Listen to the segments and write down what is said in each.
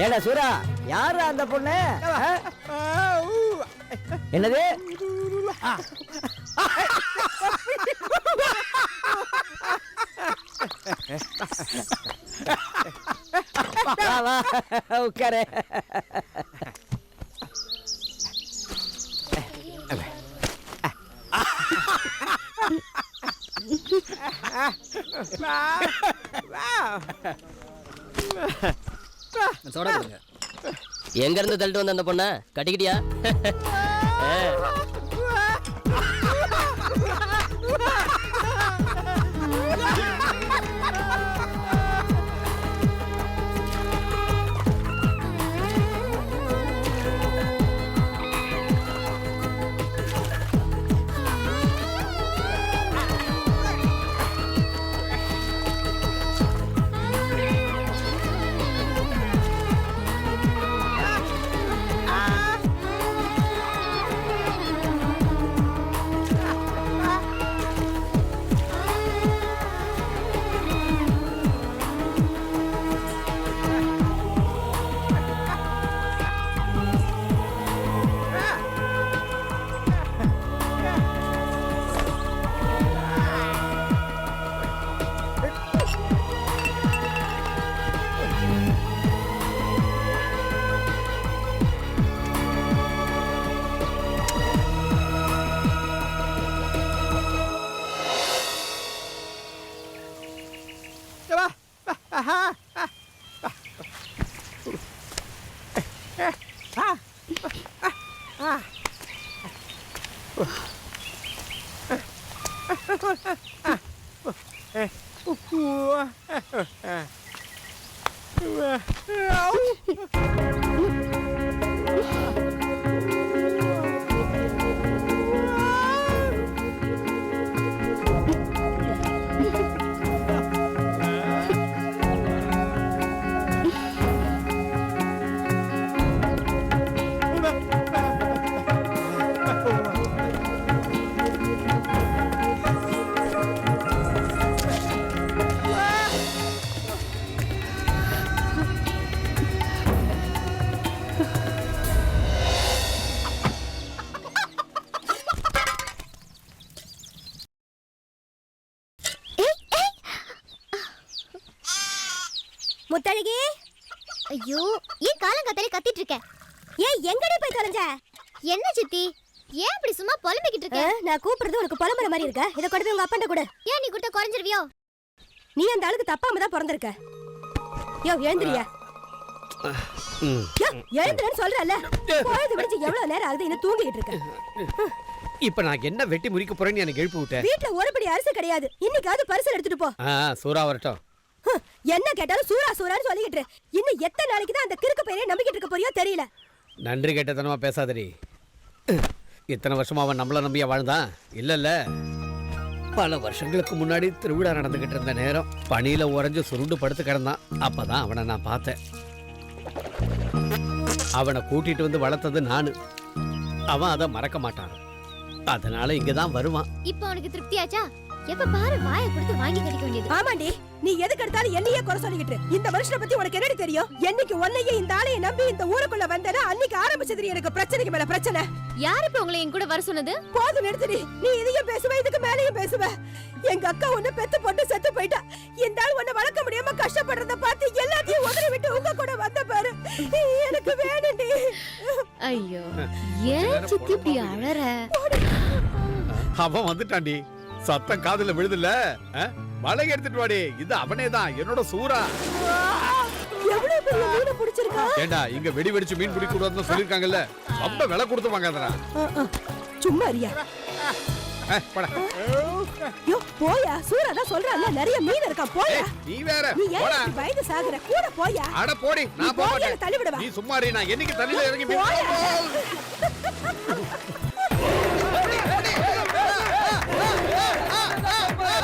ஏடா சூரா, யாரு அந்த பொண்ணு? என்னது? உட்காரு. எங்க இருந்து தள்ளிட்டு வந்த அந்த பொண்ண கட்டிக்கிட்டியா? முத்தழகி, ஐயோ, ஏன் காலங்கத்தாலே கத்திட்டு இருக்க? ஏன் எங்கடி போய் தொலைஞ்ச? என்ன சித்தி, ஏன் இப்படி சும்மா புலம்பிக்கிட்டு இருக்க? நான் கூப்பிடுறது உனக்கு புலம்புற மாதிரி இருக்க. இத கொண்டு போய் உங்க அப்பன்ட்ட கொடு. ஏன் நீ கொடுத்த குறைஞ்சிருவியோ? நீ அந்த ஆளுக்கு தப்பாம தான் பிறந்திருக்க. யோ எழுந்திரியா. எழுந்திரன்னு சொல்றல. பொழுது விடிச்சு எவ்வளவு நேரம் ஆகுது, இன்னும் தூங்கிட்டு இருக்க. இப்ப நான் என்ன வெட்டி முறிக்க போறேன்னு எனக்கு எழுப்பி விட்டேன். வீட்டுல ஒருபடி அரிசி கிடையாது. இன்னைக்காவது பரிசல் எடுத்துட்டு போ. சூரா வரட்டும். என்ன கேட்டாலும் சூரா சூரான்னு சொல்லிக்கிட்டு இன்னும் எத்தனை நாளைக்கு தான் அந்த கிறுக்கு பையனை நம்பிக்கிட்டு இருக்க போறியோ தெரியல. நன்றி கேட்டதனமா பேசாதடி. இத்தனை வருஷமா அவன் நம்மள நம்பியா வாழ்ந்தான்? இல்லல்ல, பல வருஷங்களுக்கு முன்னாடி திருவிழா நடந்துகிட்டு இருந்த நேரம் பனியில உறைஞ்சு சுருண்டு படுத்து கிடந்தான். அப்பதான் அவனை நான் பார்த்தேன். அவனை கூட்டிட்டு வந்து வளர்த்தது நானு. அவன் அதை மறக்க மாட்டான். அதனால இங்கதான் வருவான். இப்ப உனக்கு திருப்தியாச்சா? எப்ப பாரு வாயை கொடுத்து வாங்கி கடிக்க வேண்டியது. ஆமாண்டி, நீ எதுக்கு எடுத்தாலும் என்னையே குறை சொல்லிக்கிட்டு. இந்த மனுஷனை பத்தி உனக்கு என்னடி தெரியும்? என்னைக்கு உன்னையே இந்த ஆளைய நம்பி இந்த ஊருக்குள்ள வந்தேன்னா அன்னைக்கு ஆரம்பிச்சது எனக்கு பிரச்சனைக்கு மேல பிரச்சனை. யாரு இப்ப உங்களை என் கூட வர சொன்னது? போதும் நிறுத்தடி. நீ இதையும் பேசுவ, இதுக்கு மேலேயும் பேசுவ. எங்க அக்கா உன்னை பெத்து போட்டு செத்து போயிட்டா. இந்த ஆள் உன்னை வளர்க்க முடியாம கஷ்டப்படுறத பார்த்து எல்லாத்தையும் உதறி விட்டு உங்க கூட வந்த பாரு. எனக்கு வேணும்டி. ஐயோ, ஏன் சித்தி இப்படி அழற? அவன் வந்துட்டான்டி. சத்தம் காதுல விழுதுல. மலை எடுத்துட்டு வாடி. இது அவனே தான், என்னோட சூரா. எவ்வளவு பெரிய மீனை பிடிச்சிருக்கா? ஏண்டா, இங்க வெடி வெடிச்சு மீன் பிடிக்க கூடாதுன்னு சொல்லிருக்காங்கல்ல. ரொம்ப விலை கொடுத்து வாங்காதடா. சும்மா அறியா. யோ போயா, சூரா தான் சொல்றான்ல நிறைய மீன் இருக்கான், போயா. நீ வேற நீ ஏன் போடா. இப்படி பயந்து சாகுற? கூட போயா. அட போடி, நீ நான் போக போய் மாட்டேன். என்னை தள்ளி விடுவா. நீ சும்மா இரு, நான் என்னைக்கு தண்ணியில இறங்கி மீன் போயா.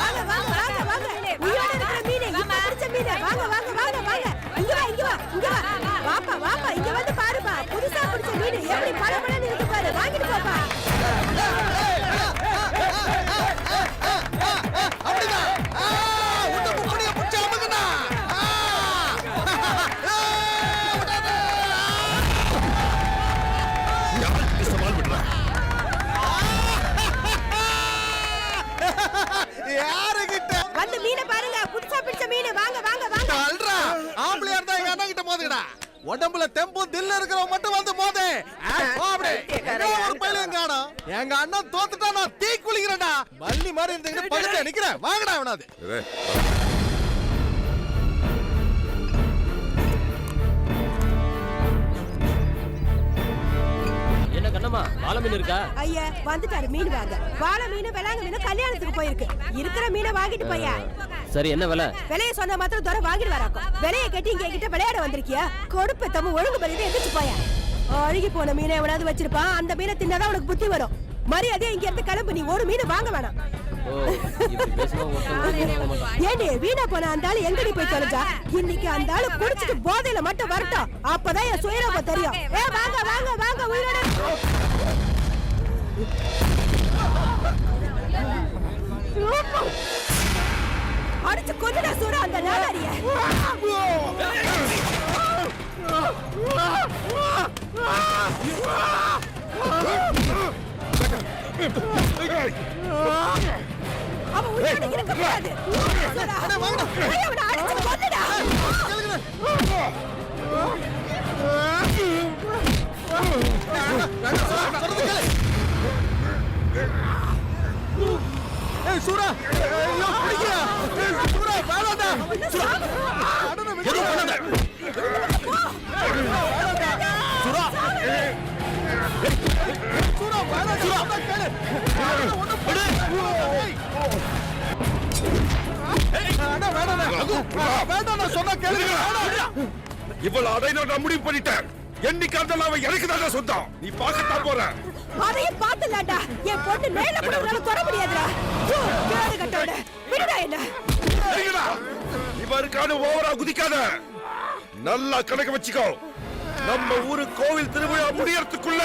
வாங்க வாங்க வாங்க வாங்க. உயிரோட இருக்கிற மீனே, இப்ப பிடிச்ச மீனே. வாங்க வாங்க வாங்க வாங்க. இங்க வா இங்க வா இங்க வா. வாப்பா வாப்பா, இங்க வந்து பாருப்பா. புதுசா பிடிச்ச மீன் எப்படி பளபளன்னு இருக்கு பாரு. வாங்கிட்டு போப்பா. அப்படிதான். உன்னை முப்படியா பிடிச்சு அமுக்குனா. யாருக்கு சவால் விடுற? யாருகிட்ட வந்து மீனை பாருங்க, புதுசா பிடிச்ச மீன். வாங்க வாங்க வாங்க. அல்றா? ஆம்பளையா இருந்தா எங்க அண்ணன் கிட்ட மோதுங்கடா. உடம்புல தெம்பும் தில்ல இருக்கிறவன் மட்டும் வந்து மோது. அப்படி ஒரு பையன் காணோம். எங்க அண்ணன் தோத்துட்டா நான் தீ குளிக்கிறேன்டா. மல்லி மாதிரி இருந்துக்கிட்டு படுத்து நிக்கிறேன். வாங்கடா அவனாது. என்ன கண்ணம்மா வாழை மீன் இருக்கா? ஐயா வந்துட்டாரு மீன் வாங்க. வாழை மீன் விளாங்க மீன் கல்யாணத்துக்கு போயிருக்கு. இருக்கிற மீனை வாங்கிட்டு போயா. சரி என்ன விலை? விலைய சொன்ன மாத்திரம் தூரம் வாங்கிட்டு வராக்கும். விலைய கட்டி இங்க கிட்ட விளையாட வந்திருக்கியா? கொடுப்ப தம்ம ஒழுங்கு பண்ணிட்டு எந்திரிச்சு போயா. அழுகி போன மீனை எவனாவது வச்சிருப்பான். அந்த மீனை தின்னாதான் உனக்கு புத்தி வரும். மரியாதையா இங்க இருந்து கிளம்பு. நீ ஒரு மீன் வாங்க வேணாம். ஓ இப்படி பேசினா ஒருத்தன் ஏண்டி வீணா போன அந்த ஆளு எங்கடி போய் தொலைஞ்சா? இன்னைக்கு அந்த ஆளு குடிச்சிட்டு போதையில மட்டும் வரட்டும். அப்பதான் என் சுயரூபம் தெரியும். ஏ வாங்க வாங்க வாங்க உயிரோட. அடிச்சு கொண்டுடா சூடா அந்த நாடாரிய. அவன் உயிரோட இருக்க கூடாது. ஏய், அவனை அடிச்சு கொன்னுடா. ஏய் சூரா, ஐயோ பிடிக்கா. ஏய் சூரா, வேணாம்டா. சூரா, அடன எதுவும் பண்ணாத. சூரா. சூரா, வேணாம் சூரா. கேளு. ஒண்ணு படு. அட வேணாம். வேண்டாம் நான் சொன்னா கேளு. இவ்வளவு அடையில நான் முடிவு பண்ணிட்டேன். என்னைக்காவது அவன் எனக்கு தான் சொந்தம். நீ பார்க்கத்தான் போற. அதையும் பாத்துலாண்டா. என் பொண்ணு மேல கூட உன்னால தொட முடியாதுடா. கேடு கட்டோட விடுடா என்ன. சரிங்கடா. இவருக்கான ஓவரா குதிக்காத. நல்லா கணக்கு வச்சுக்கோ. நம்ம ஊரு கோவில் திருவிழா முடியறதுக்குள்ள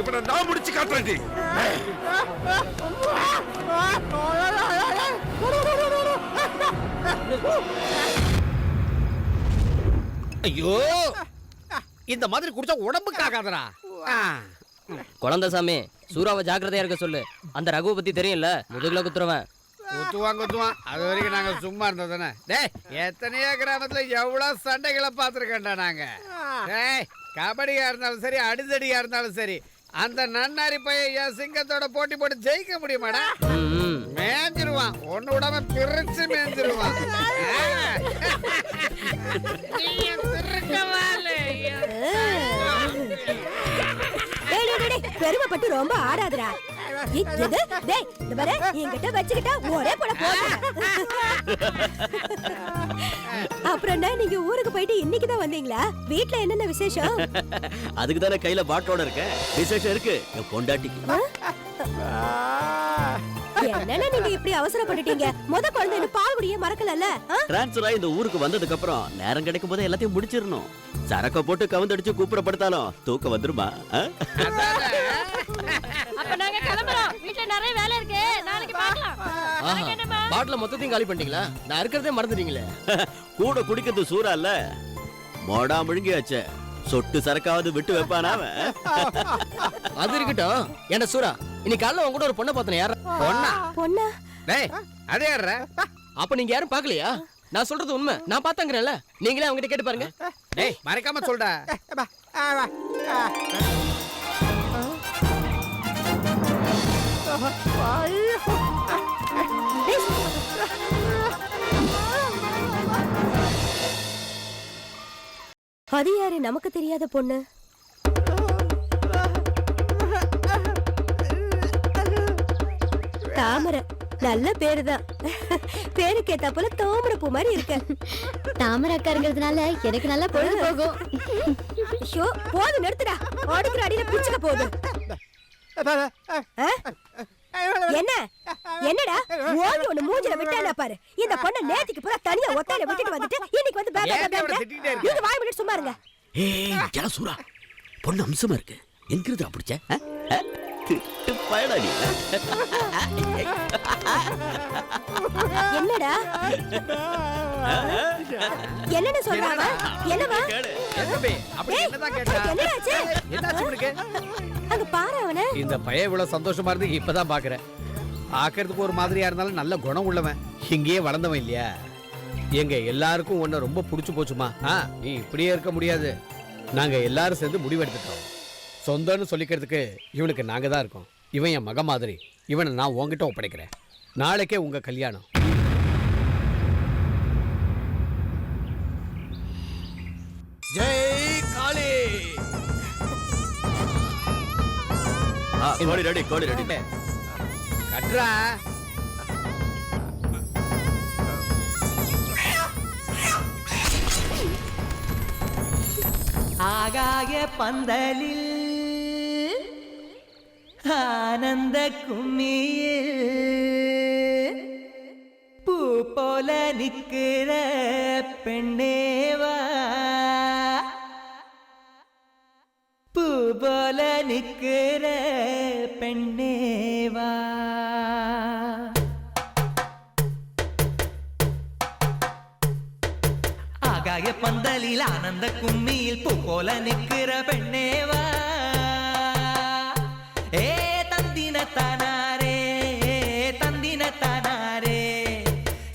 இவனை நான் முடிச்சு காட்டுறேன். ஐயோ, இந்த மாதிரி குடிச்சா உடம்புக்கு ஆகாதடா. குழந்தைசாமி சூறாவை ஜாக்கிரதையா இருக்க சொல்லு. அந்த ரகுவை பத்தி தெரியும்ல, முதுகுல குத்துறவன். குத்துவான். அது வரைக்கும் நாங்க சும்மா இருந்தோம் தானே. டேய், எத்தனையோ கிராமத்துல எவ்வளவு சண்டைகளை பார்த்துருக்கேன்டா நாங்க. டேய், கபடியா இருந்தாலும் சரி, அடிதடியா இருந்தாலும் சரி, அந்த நன்னாரி பையன் என் சிங்கத்தோட போட்டி போட்டு ஜெயிக்க முடியுமாடா? மேஞ்சிருவான். ஒண்ணு விடாம பிரிச்சு மேஞ்சிருவான். பெருமைப்பட்டு ரொம்ப ஆடாதடா. என்கிட்ட வச்சுக்கிட்டா ஒரே போல போட. அப்புறம் என்ன, நீங்க ஊருக்கு போயிட்டு இன்னைக்குதான் வந்தீங்களா? வீட்ல என்னென்ன விசேஷம்? அதுக்கு தானே கையில பாட்டோட இருக்க. விசேஷம் இருக்கு என் பொண்டாட்டிக்கு. என்னன்னா நீங்க இப்படி அவசரப்பட்டுட்டீங்க? முத குழந்தை பால் குடிய மறக்கலல்ல? டிரான்ஸ்ஃபர் ஆகி இந்த ஊருக்கு வந்ததுக்கு அப்புறம் நேரம் கிடைக்கும் போது எல்லாத்தையும் முடிச்சிடணும். சரக்க போட்டு கவுந்தடிச்சு கூப்பிடப்படுத்தாலும் தூக்கம் வந்துருமா? அப்ப நாங்க கிளம்புறோம். வீட்ல நிறைய வேலை இருக்கு. நாளைக்கு பார்க்கலாம். பாட்டில மொத்தத்தையும் காலி பண்ணிட்டீங்களா? நான் இருக்கிறதே மறந்துட்டீங்களே. கூட குடிக்கிறது சூறா இல்ல, மோடா முழுங்கியாச்சே. சொட்டு சரக்காவது விட்டு வைப்பானா அவன்? அது இருக்கட்டும். என்ன சூரா, இன்னைக்கு காலைல உங்க கூட ஒரு பொண்ணை பார்த்தேன். யார பொண்ணா? பொண்ணா? டேய், அதே யாரா? அப்ப நீங்க யாரும் பாக்கலையா? நான் சொல்றது உண்மை. நான் பாத்தாங்கறேன்ல. நீங்களே அவங்க கிட்ட கேட்டு பாருங்க. டேய், மறக்காம சொல்டா. அது யாரு? நமக்கு தெரியாத பொண்ணு. தாமரை நல்ல பேருதான். பேருக்கு ஏத்தா போல தாமரை பூ மாதிரி இருக்க. தாமரை அக்கா இருக்கிறதுனால எனக்கு நல்லா பொழுது போகும். ஐயோ போது நிறுத்துடா. ஓடுக்கிற அடியில பிச்சுக்க போகுது. என்ன என்னடா ஓடி ஒண்ணு மூஞ்சில விட்டானா பாரு. இந்த பொண்ணு நேத்துக்கு பூரா தனியா ஒத்தால விட்டுட்டு வந்துட்டு இன்னைக்கு வந்து நீங்க வாய் விட்டு சும்மா இருங்க. ஏய் சூரா, பொண்ணு அம்சமா இருக்கு. எங்கிருந்து அப்படிச்ச? என்னடா என்னன்னு சொல்றாங்க? என்னவா என்னடாச்சு? அங்க பாரு அவன. இந்த பையன் இவ்வளவு சந்தோஷமா இருந்து இப்பதான் பாக்குறேன். பாக்குறதுக்கு ஒரு மாதிரியா இருந்தாலும் நல்ல குணம் உள்ளவன். இங்கேயே வளர்ந்தவன் இல்லையா? எங்க எல்லாருக்கும் உன்னை ரொம்ப புடிச்சு போச்சுமா. நீ இப்படியே இருக்க முடியாது. நாங்க எல்லாரும் சேர்ந்து முடிவெடுத்துட்டோம். சொந்தம்னு சொல்லிக்கிறதுக்கு இவனுக்கு நாங்க தான் இருக்கோம். இவன் என் மக மாதிரி. இவனை நான் உங்ககிட்ட ஒப்படைக்கிறேன். நாளைக்கே உங்க கல்யாணம். ஜெய் காளி. கோடி ரெடி, கோடி ரெடி. கட்றா. ஆகாய பந்தலில் ஆனந்த கும்மியில் பூ போல நிக்கிற பெண்ணேவா, பூ போல நிக்கிற பெண்ணேவா. ஆகாய பந்தலில் ஆனந்த கும்மியில் பூ போல நிக்கிற பெண்ணேவா. ஏ தந்தின தானாரே, தந்தின தானாரே.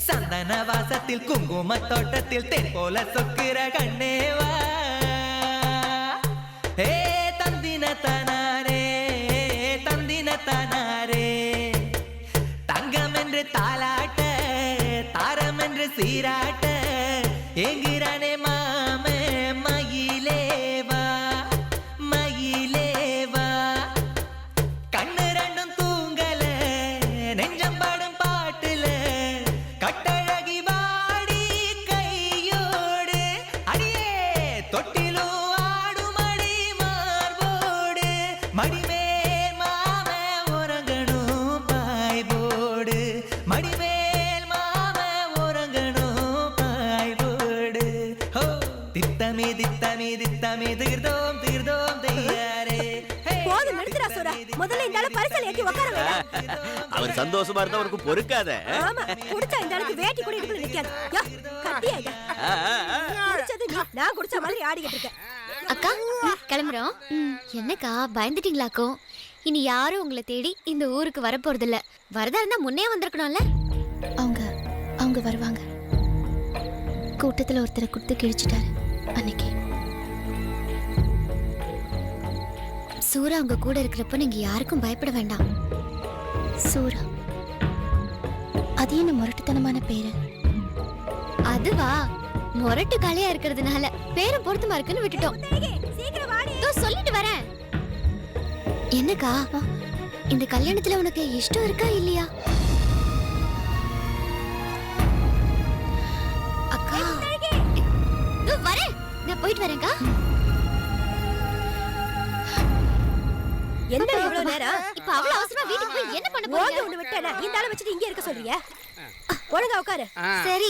சந்தன வாசத்தில் குங்கும தோட்டத்தில் தேன் போல சொக்கிற கண்ணேவா. ஏ தந்தின தானாரே, தந்தின தானாரே. தங்கம் என்று தாலாட்ட, தாரம் என்று சீராட்ட எங்கிறானே மாமே மயிலேவா, மயிலேவா. கண்ணு ரெண்டும் தூங்கல நெஞ்சம் பாடும் பாட்டுல கட்டழகி வாடி கையோடு அடியே தொட்டிலும் ஆடும் அடி மார்போடு. மடிமே மாம உறங்கணும் பாய்போடு, மடிமேல் மாம உறங்கணும் பாய்போடு. ஹோ தித்தமே தித்தமே தித்தமே தீர்தோம் தீர்தோம் தையாரே. போது நிறுத்துடா சூரா. முதல்ல இந்த ஆளு பரிசல் ஏத்தி உட்கார வைடா. அவர் சந்தோஷமா இருந்தா அவருக்கு பொறுக்காத. ஆமா குடிச்சா இந்த ஆளுக்கு வேட்டி கூட இடுப்புல நிக்காது. யா கத்தியா இத. குடிச்சது நீ, நான் குடிச்ச மாதிரி ஆடிக்கிட்டு இருக்கேன். அக்கா கிளம்புறோம். என்னக்கா பயந்துட்டீங்களாக்கும்? இனி யாரும் உங்களை தேடி இந்த ஊருக்கு வரப்போறது இல்ல. வரதா இருந்தா முன்னே வந்திருக்கணும்ல. அவங்க வருவாங்க. கூட்டத்துல ஒருத்தரை குடுத்து கிழிச்சிட்டாரு அன்னைக்கு. சூரா உங்க கூட இருக்கிறப்ப நீங்க யாருக்கும் பயப்பட வேண்டாம். சூரா, அது என்ன முரட்டுத்தனமான பேரு? அதுவா, மொரட்டு காளையா இருக்கிறதுனால பேரும் பொருத்தமா இருக்குன்னு விட்டுட்டோம். சீக்கிரம் வாடி. இதோ சொல்லிட்டு வரேன். என்னக்கா இந்த கல்யாணத்துல உனக்கு இஷ்டம் இருக்கா இல்லையா? அக்கா இதோ வரேன். நான் போயிட்டு வரேன்க்கா. என்ன இவ்வளவு நேரம்? இப்ப அவ்வளவு அவசரமா வீட்டுக்கு போய் என்ன பண்ண ஓடி போறீங்க? ஒண்ணு விட்டேனா? இந்த ஆளை வச்சுட்டு இங்கே இருக்க சொல்றீங்க? ஒழுங்கா உட்காரு. சரி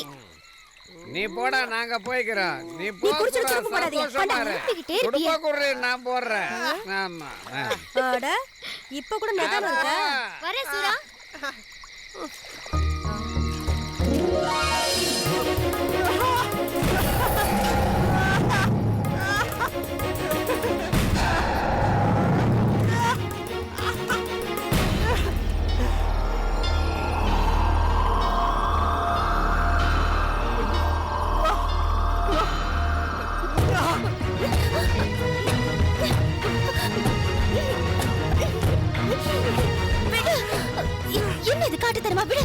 நீ போடா, நாங்க போய்க்கிறோம். நீ நீ குடிச்சிட்டு சுருப்பு போடாதீங்க. சந்தோஷமா இரு. ஊத்திக்கிட்டே இருப்பியே. குடும்ப குடுறி நான் போடுறேன். ஆமா. அட இப்ப கூட நிதானம் இருக்கா? வரேன் சூரா. என்ன இது காட்டு தரமா? விடு.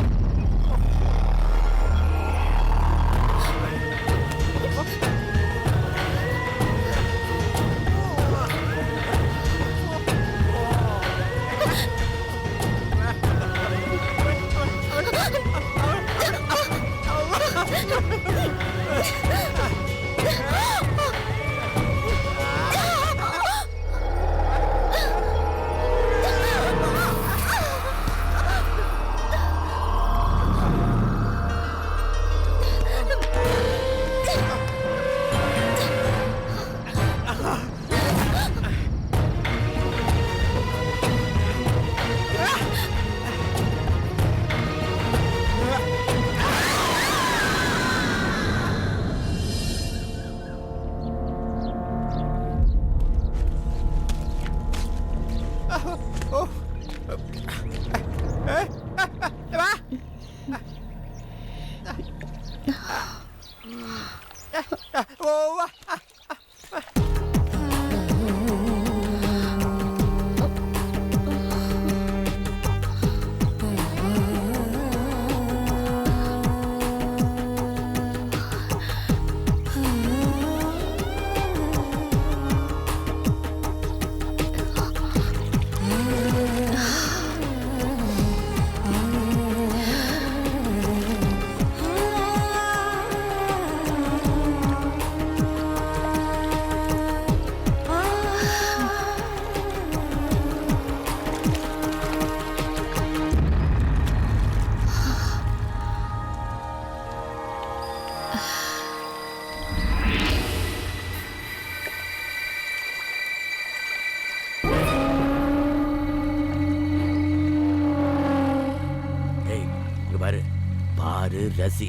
யாரு ரசி.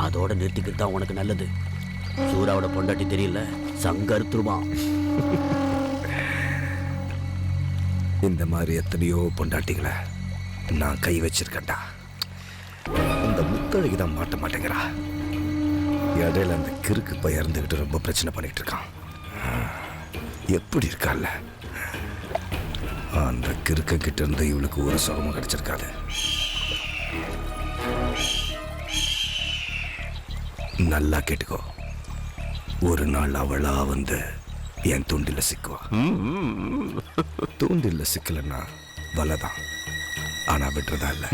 அதோட நிறுத்திக்கிட்டு தான் உனக்கு நல்லது. சூராவோட பொண்டாட்டி தெரியல, சங்கருத்துருமா. இந்த மாதிரி எத்தனையோ பொண்டாட்டிகளை நான் கை வச்சிருக்கேன்டா. இந்த முத்தழகி தான் மாட்ட மாட்டேங்கிறா. இடையில அந்த கிறுக்கு போய் இறந்துக்கிட்டு ரொம்ப பிரச்சனை பண்ணிட்டு இருக்கான். எப்படி இருக்கால அந்த கிறுக்க கிட்ட இருந்து இவளுக்கு ஒரு சுகமும் கிடைச்சிருக்காது. நல்லா கேட்டுக்கோ, ஒரு நாள் அவளா வந்து என் தூண்டில சிக்குவா. தூண்டில சிக்கலன்னா வலைதான், ஆனா விட்டுறதா இல்ல.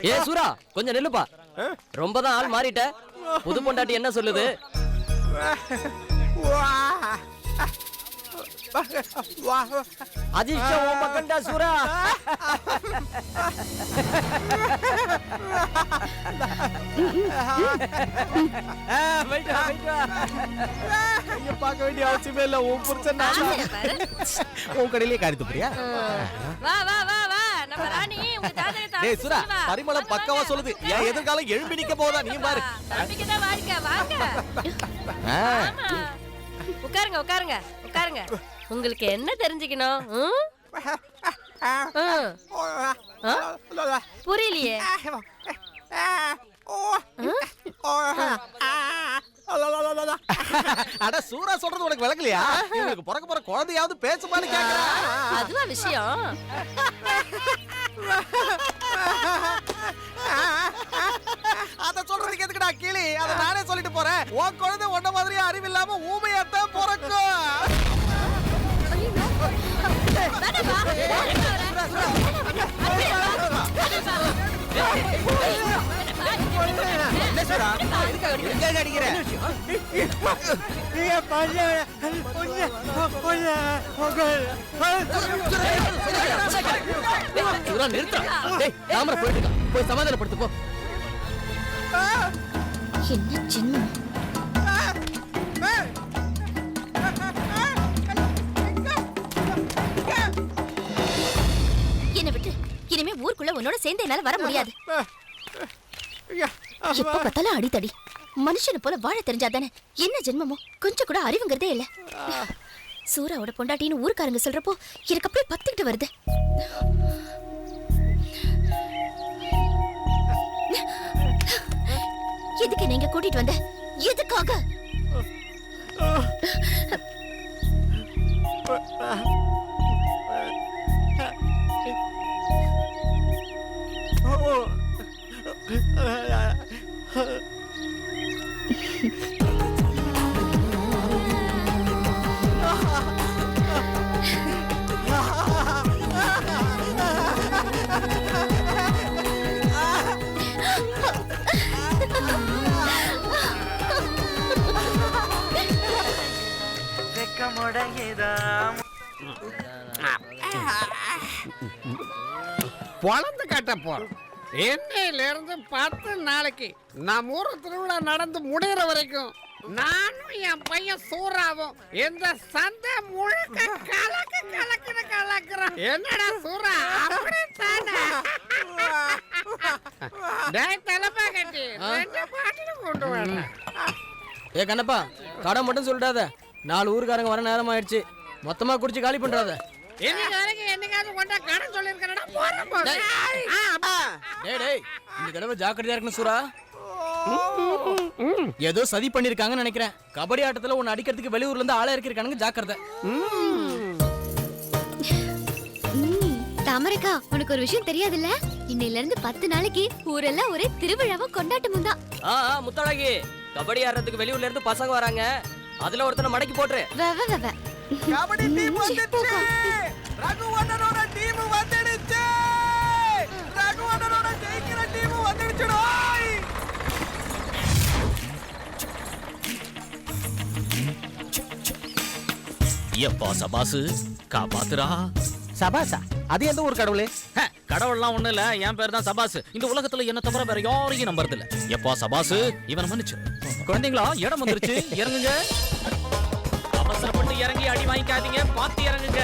ஏ சூரா, கொஞ்சம் நில்லுப்பா. ரொம்ப தான் ஆள் மாறிட்ட. புது பொண்டாட்டி என்ன சொல்லுது? அதிர்ஷ்டம் உன் பக்கம்டா சூரா. பார்க்க வேண்டிய அவசியமே இல்ல. உன் புருஷன் உன் கடையிலேயே காரி துப்புறியா? வா வா வா வா நம்ம ராணி உங்க ஜாதகத்தை டேய் சுரா, பரிமளம் பக்கவா சொல்லுது. என் எதிர்காலம் எழும்பி நிக்க போதா, நீ பாரு. நம்பிக்கைதான் வாழ்க்கை. வாங்க உட்காருங்க உட்காருங்க உட்காருங்க. உங்களுக்கு என்ன தெரிஞ்சுக்கணும்? புரியலையே. அட சூரா சொல்றது உனக்கு விளக்கலையா? உங்களுக்கு பிறக்க போற குழந்தையாவது பேசுமான்னு கேக்குறேன். அதுவா விஷயம்? அத சொல்றதுக்கு எதுக்குடா கிளி? அத நானே சொல்லிட்டு போறேன். உன் குழந்தை உன்ன மாதிரி அறிவில்லாம ஊமையாத்தான் பிறக்கும். சூரா நிறுத்தா. டேய் தாமரை போயிட்டு போய் சமாதானப்படுத்து போ. என்ன ஜென்மம்? என்னை விட்டு இனிமே ஊருக்குள்ள உன்னோட சேர்ந்து என்னால வர முடியாது. எப்ப பார்த்தாலும் அடித்தடி. மனுஷனை போல வாழ தெரிஞ்சாதானே. என்ன ஜென்மமோ, கொஞ்சம் கூட அறிவுங்கிறதே இல்ல. சூராவோட பொண்டாட்டின்னு ஊருக்காரங்க சொல்றப்போ எனக்கு அப்படியே பத்திக்கிட்டு வருது. எதுக்கு நீங்க கூட்டிட்டு வந்த? எதுக்காக? பொழந்து கட்ட போறோம். இன்னையில இருந்து 10 நாளைக்கு நம்ம ஊர் திருவிழா நடந்து முடிகிற வரைக்கும் நானும் என் பையன் சூறாவும் இந்த சந்தை முழுக்க கலக்குறோம். என்னடா சூறா, அப்படித்தானே? தலைப்பா கட்டி 2 பாட்டிலும் கொண்டு வர. ஏ கண்ணப்பா, கடை மட்டும் சொல்லிடாத. 4 ஊருக்காரங்க வர நேரம் ஆயிடுச்சு. மொத்தமா குடிச்சு காலி பண்றாத. இன்னைக்கு வரைக்கும் என்னைக்காவது கொண்டா கடன் சொல்லியிருக்கா? போறேன். டேய் இந்த தடவை ஜாக்கிரதையா இருக்கணும் சூரா. ஏதோ சதி பண்ணிருக்காங்கன்னு நினைக்கிறேன். கபடி ஆட்டத்துல உன்னை அடிக்கிறதுக்கு வெளியூர்ல இருந்து ஆளை இறக்கிருக்கானுங்க, ஜாக்கிரதை. தாமரைக்கா, உனக்கு ஒரு விஷயம் தெரியாதுல்ல? இன்னையில இருந்து 10 நாளைக்கு ஊரெல்லாம் ஒரே திருவிழாவும் கொண்டாட்டமும் தான். முத்தழகி, கபடி ஆடுறதுக்கு வெளியூர்ல இருந்து பசங்க வராங்க. அதுல ஒருத்தனை மடக்கி போட்டுரு. கபடி டீம் வந்துடுச்சு. ரகுவண்ணனோட டீம் வந்துடுச்சு. ரகுவண்ணனோட டீம் வந்துடுச்சுடா. எப்பா சபாசு காப்பாத்துறா. சபாசா அது எந்த ஒரு கடவுளே? கடவுள்லாம் ஒண்ணு இல்ல, என் பேர் தான் சபாசு. இந்த உலகத்துல என்ன தவிர வேற யாரையும் நம்புறது இல்ல. எப்பா சபாசு இவனை மன்னிச்சு. குழந்தைங்களா இடம் வந்துருச்சு, இறங்குங்க. அவசரப்பட்டு இறங்கி அடி வாங்கிக்காதீங்க, பாத்து இறங்குங்க.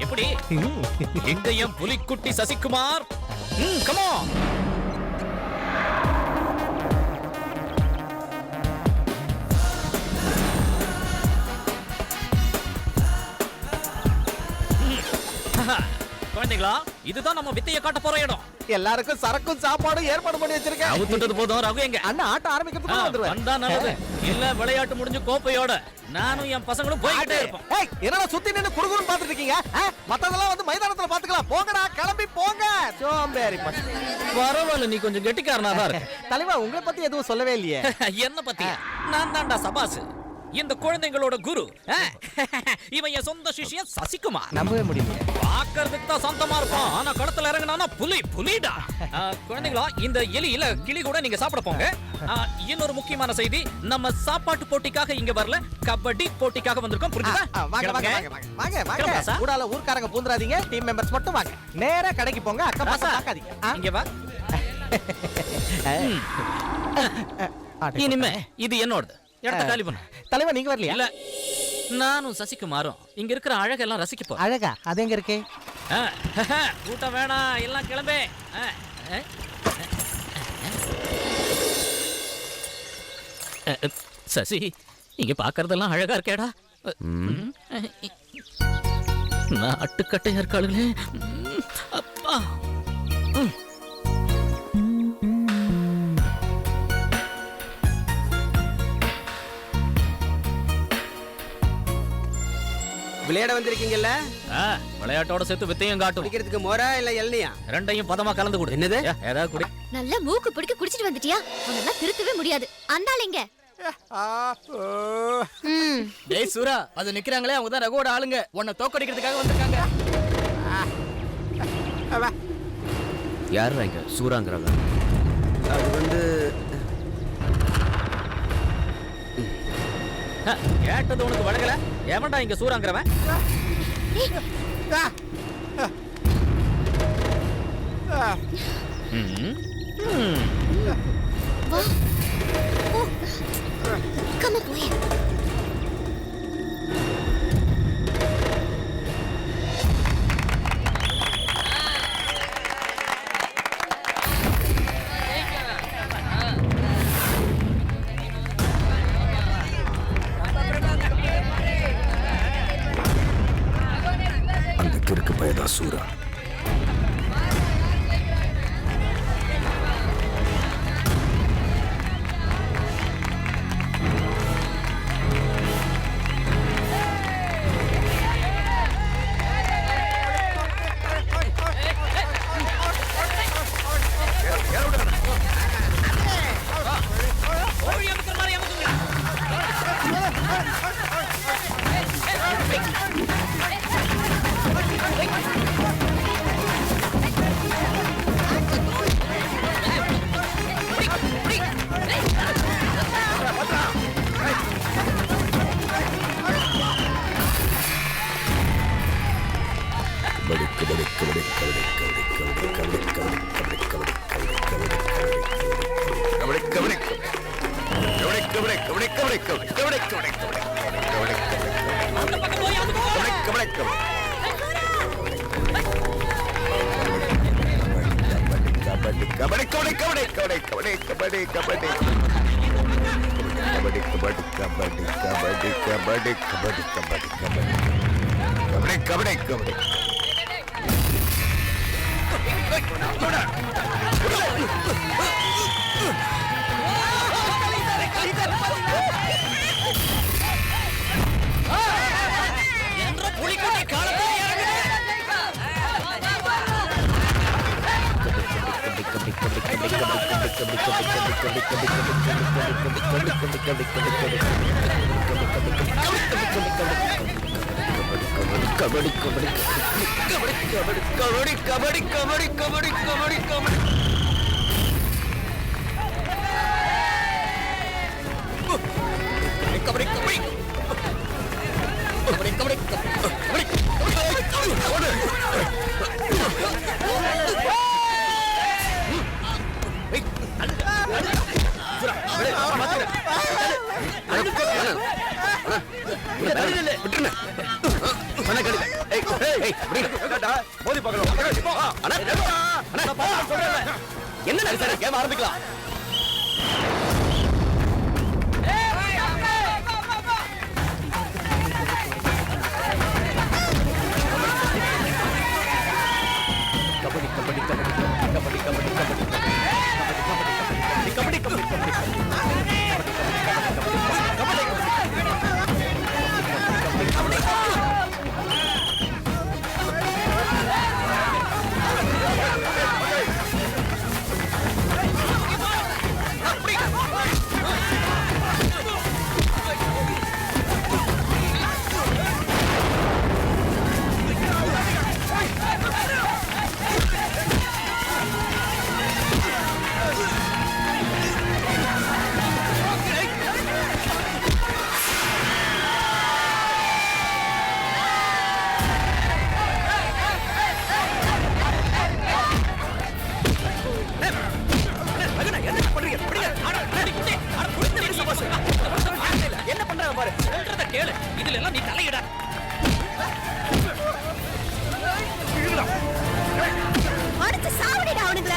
எப்படி எங்க என் புலிக்குட்டி சசிகுமார்? Come on. குழந்தைங்களா இதுதான் நம்ம வித்தைய காட்ட போற இடம். எல்லாருக்கும் சரக்கும் சாப்பாடும் ஏற்பாடு பண்ணி வச்சிருக்கேன். அவுத்துட்டது போதும், ரகு எங்க? அண்ணா ஆட்டம் ஆரம்பிக்கிறதுக்கு வந்துருவேன். வந்தா நல்லது. இல்ல விளையாட்டு முடிஞ்சு கோப்பையோட நானும் என் பசங்களும் போயிட்டே இருப்போம். ஏய் என்னடா சுத்தி நின்னு குறுகுறுன்னு பாத்துட்டு இருக்கீங்க? மத்ததெல்லாம் வந்து மைதானத்துல பாத்துக்கலாம். போங்கடா, கிளம்பி போங்க. சோம்பேறி பசங்க. பரவாயில்ல, நீ கொஞ்சம் கெட்டிக்காரனா தான் இருக்க. தலைவா உங்களை பத்தி எதுவும் சொல்லவே இல்லையே. என்ன பத்தி? நான் தான்டா சபாசு, இந்த குழந்தைங்களோட குரு. இவன் என் சொந்த சிஷ்யன் சசிகுமார். நம்பவே முடியல. பாக்குறதுக்கு தான் சொந்தமா இருப்பான், ஆனா களத்துல இறங்கினா புலிடா. குழந்தைங்களா இந்த எலி இல்ல கிளி கூட நீங்க சாப்பிட போங்க. இன்னொரு முக்கியமான செய்தி, நம்ம சாப்பாட்டு போட்டிக்காக இங்க வரல, கபடி போட்டிக்காக வந்திருக்கோம். புரியுதா? வாங்க வாங்க வாங்க வாங்க. கூடால ஊர்க்காரங்க பூந்துறாதீங்க, டீம் மெம்பர்ஸ் மட்டும் வாங்க. நேரா கடைக்கு போங்க, அக்கம் பக்கம் பார்க்காதீங்க. இங்க வா. இனிமே இது என்னோடது. இடத்த காலி பண்ணு. தலைவா நீங்க வரலையா? இல்ல, நானும் சசிகுமாரும் இங்க இருக்கிற அழகெல்லாம் ரசிக்க போறோம். அழகா அது எங்க இருக்கு? கூட்டம் வேணாம், எல்லாம் கிளம்பே. சசி, இங்க பாக்குறதெல்லாம் அழகா இருக்கேடா. நாட்டுக்கட்டையா இருக்காளுங்களே. அப்பா விளையாட வந்திருக்கீங்கல்ல? விளையாட்டோட சேர்த்து வித்தையும் காட்டும். குடிக்கிறதுக்கு மோரா இல்ல எல்லையா? ரெண்டையும் பதமா கலந்து கொடு. என்னது? ஏதாவது குடி. நல்லா மூக்கு பிடிக்க குடிச்சிட்டு வந்துட்டியா? உன்னெல்லாம் திருத்தவே முடியாது. அந்தாள் எங்க? டேய் சூரா, அது நிக்கிறாங்களே அவங்க தான் ரகுவோட ஆளுங்க. உன்னை தோக்கடிக்கிறதுக்காக வந்திருக்காங்க. யாரா இங்க சூறாங்கிறவங்க? அது வந்து கேட்டது உனக்கு வழங்கல? ஏமாண்டா இங்க சூறாங்கிறவன்? Come on, boy. அந்த கிறுக்கு பயதா சூரா. கபடி கபடி கபடி கபடி கபடி ஓடு. என்ன சார் கேம் ஆரம்பிக்கலாம். கபடி கபடி கபடி கபடி கபடி கபடி கபடி கபடி கபடி என்ன பண்றாங்க பாரு. சொல்றத கேளு. இதுல எல்லாம் நீ தலையிட. அடிச்சு சாவடிடா அவனுங்கள.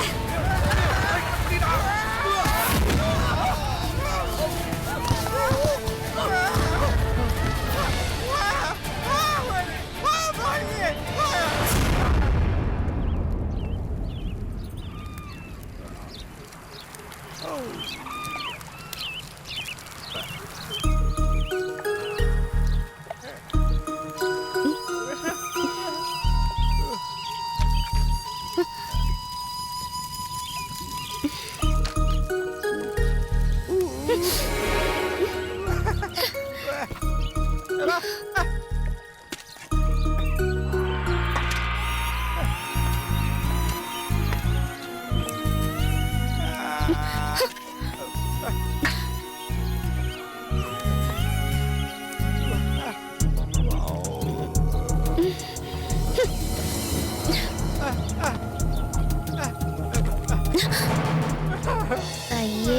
ஐயே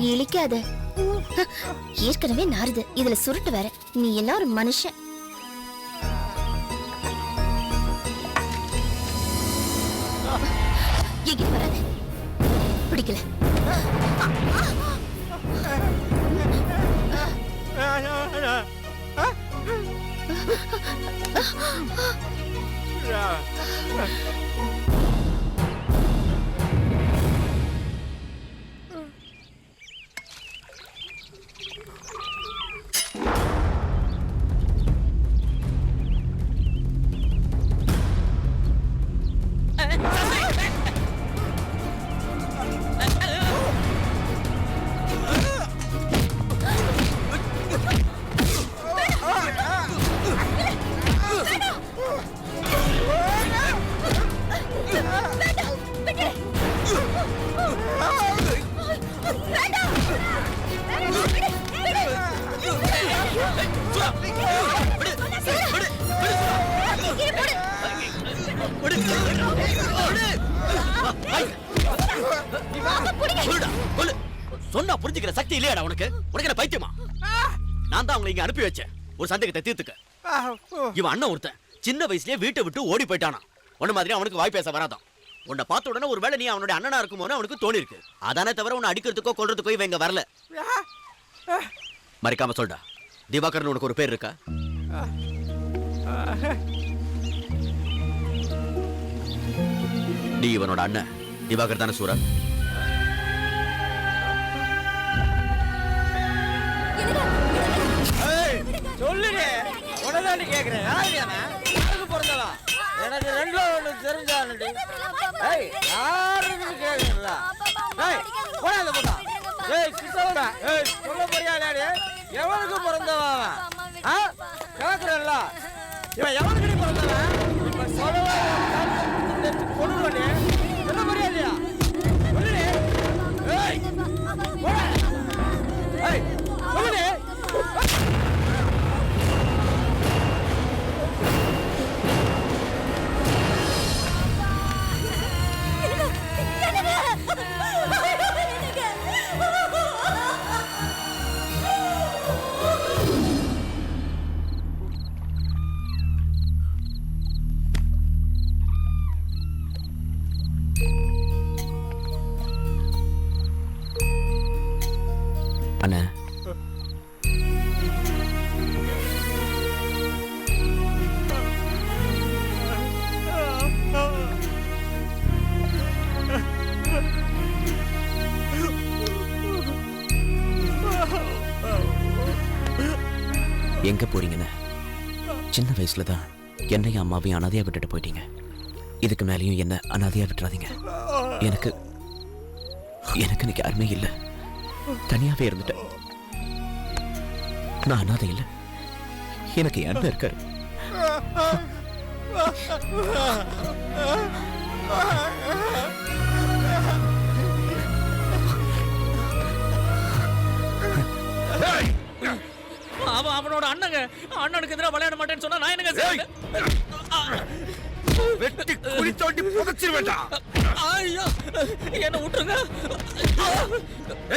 இழிக்காத. ஏற்கனவே நாறுது, இதுல சுருட்டு வேற. நீ எல்லாம் ஒரு மனுஷன். எங்கிட்ட வராது, பிடிக்கல. சொன்னா புரிஞ்சுக்கிற சக்தி இல்லையாடா உனக்கு? உனக்கு என்ன பைத்தியமா? நான் தான் அவங்களை இங்க அனுப்பி வச்சேன் ஒரு சந்தேகத்தை தீர்த்துக்க. இவன் அண்ணன் ஒருத்தன் சின்ன வயசுலயே வீட்டை விட்டு ஓடி போயிட்டானா. உன்ன மாதிரி அவனுக்கு வாய் பேச வராதான். உன்னை பார்த்த உடனே ஒருவேளை நீ அவனுடைய அண்ணனா இருக்குமோன்னு அவனுக்கு தோணி இருக்கு. அதானே தவிர உன்னை அடிக்கிறதுக்கோ கொல்றதுக்கோ இவன் இங்க வரல. மறைக்காம சொல்டா, திவாகர்னு உனக்கு ஒரு பேர் இருக்கா? நீ இவனோட அண்ணன் திவாகர் தானே சூரா? சொல்லுடே, உடனே கேக்குறேன். யாருக்கு பிறந்தவா? எனக்கு ரெண்டுல ஒண்ணு தெரிஞ்சானுடி. ஏய், யாருக்கு கேக்குறீங்களா? ஏய், போடா அந்த போடா. ஏய், கிட்டவடா. ஏய், சொல்ல போறியாடே? எவனுக்கு பிறந்தவா அவன்? ஆ? கேக்குறல்ல. இவன் எவனுக்கு பிறந்தவன்? இப்ப சொல்லவா கொன்னுடுவனே. சொல்ல போறியா? சொல்லுடே. ஏய், போடா. ஏய், சொல்லுடே. எங்க போறீங்கன்னு சின்ன வயசுல தான் என்னையும் அம்மாவையும் அனாதையா விட்டுட்டு போயிட்டீங்க. இதுக்கு மேலேயும் என்ன அனாதையா விட்டுறாதீங்க. எனக்கு இன்னைக்கு யாருமே இல்லை. தனியாவே இருந்துட்டேன். நான் அனாதை இல்லை. எனக்கு என்ன இருக்காரு. அவன் அவனோட அண்ணனுக்கு எதிராக விளையாட மாட்டேன்னு சொன்னா நான் என்னங்க செய்வேன்? வெட்டி குழி தோண்டி புதைச்சிருவேண்டா. ஐயோ என்ன விட்டுருங்க.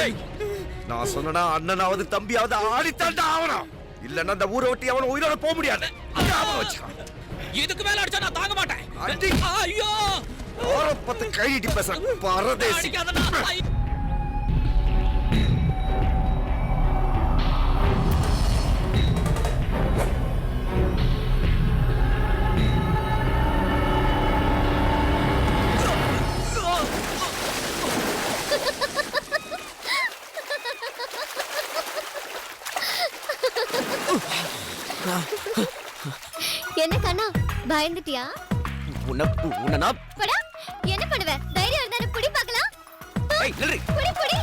ஏய், நான் சொன்னனா அண்ணனாவது தம்பியாவது ஆடித்தாண்டா ஆவணும். இல்லன்னா அந்த ஊரை விட்டு அவன உயிரோட போக முடியாது. ஞாபகம் வச்சுக்கோ. இதுக்கு மேல அடிச்சா நான் தாங்க மாட்டேன். அடி. ஐயோ ஓர பத்து கைடி பேச பரதேசி. அடிக்காதடா. என்ன கண்ணா பயந்துட்டியா? உன்னை நான் படா என்ன பண்ணுவ? தைரியம் இருந்தா புடி பார்க்கலாம். ஏய் நில்லு. புடி புடி.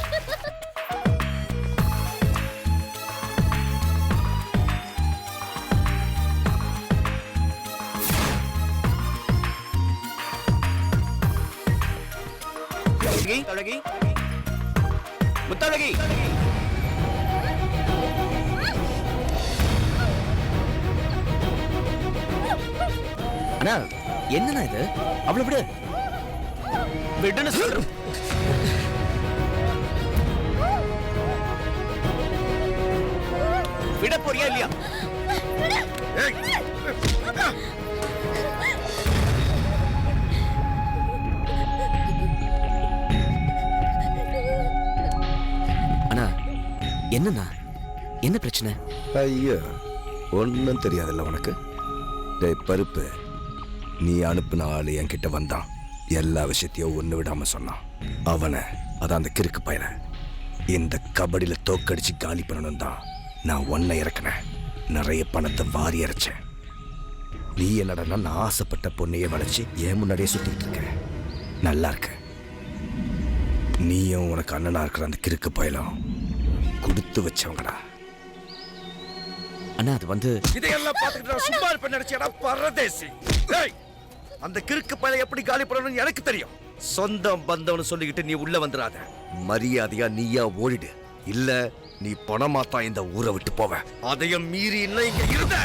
அழகி முத்தழகி. அண்ணா என்னண்ணா இது? அவ்வளவு விடு. விடுன்னு சொல்றேன். விட போறியா இல்லையா? அண்ணா என்னண்ணா என்ன பிரச்சனை? ஐயோ, ஒன்னும் தெரியாதுல்ல உனக்கு. டேய் பருப்பு, நீ அனுப்புன ஆளு என்கிட்ட வந்தான். எல்லா விஷயத்தையும் ஒண்ணு விடாம சொன்னான். அவனை, அதான் அந்த கிறுக்கு பையனை, இந்த கபடியில தோக்கடிச்சு காலி பண்ணணும் தான் நான் ஒன்னை இறக்கினேன். நிறைய பணத்தை வாரி இறைச்சேன். நீ என்னடா நான் ஆசைப்பட்ட பொண்ணையே வளைச்சு ஏன் முன்னாடியே சுத்திட்டு இருக்க. நல்லா இருக்க. நீயும் உனக்கு அண்ணனா இருக்கிற அந்த கிறுக்கு பயலும் கொடுத்து வச்சவங்கடா. அண்ணா அது வந்து இதையெல்லாம் பார்த்துக்கிட்டு சும்மா இருப்ப நினைச்சேடா பரதேசி. அந்த கிறுக்கு பையனை எப்படி காலி பண்ணணும்னு எனக்கு தெரியும். சொந்தம் பந்தம்னு சொல்லிக்கிட்டு நீ உள்ள வந்துடாத. மரியாதையா நீயா ஓடிடு. இல்ல நீ பணமாத்தான் இந்த ஊரை விட்டு போவ. அதையும் மீறி இல்ல இங்க இருந்த.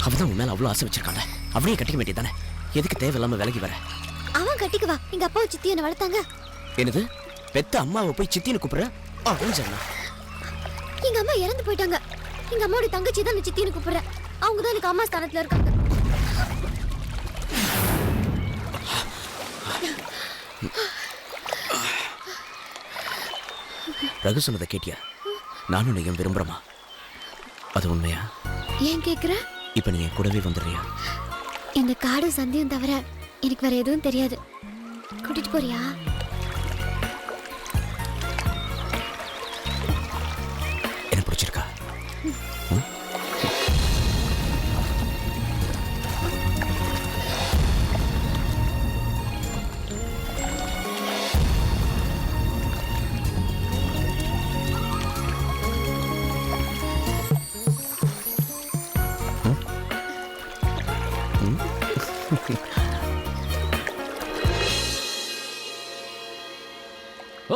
அவதான் உன் மேல அவ்வளவு ஆசை வச்சிருக்காங்க. அவனையே கட்டிக்க வேண்டியதானே? எதுக்கு தேவையில்லாம விலகி வர? அவன் கட்டிக்குவா. எங்க அப்பாவை சித்தி என்ன வளர்த்தாங்க. என்னது? பெத்த அம்மாவை போய் சித்தின்னு கூப்பிடுற? எங்க அம்மா இறந்து போயிட்டாங்க. எங்க அம்மாவோட தங்கச்சி தான் சித்தின்னு கூப்பிடுறேன். அவங்க தான் எனக்கு அம்மா ஸ்தானத்துல இருக்காங்க. ரகு சொன்னதை கேட்டியா? நானும் நீயும் விரும்புறமா? அது உண்மையா? ஏன் கேக்குற? இப்ப நீ என் கூடவே வந்துடுறியா? இந்த காடு சந்தியம் தவிர எனக்கு வேற எதுவும் தெரியாது. கூட்டிட்டு போறியா? என்ன பிடிச்சிருக்கா?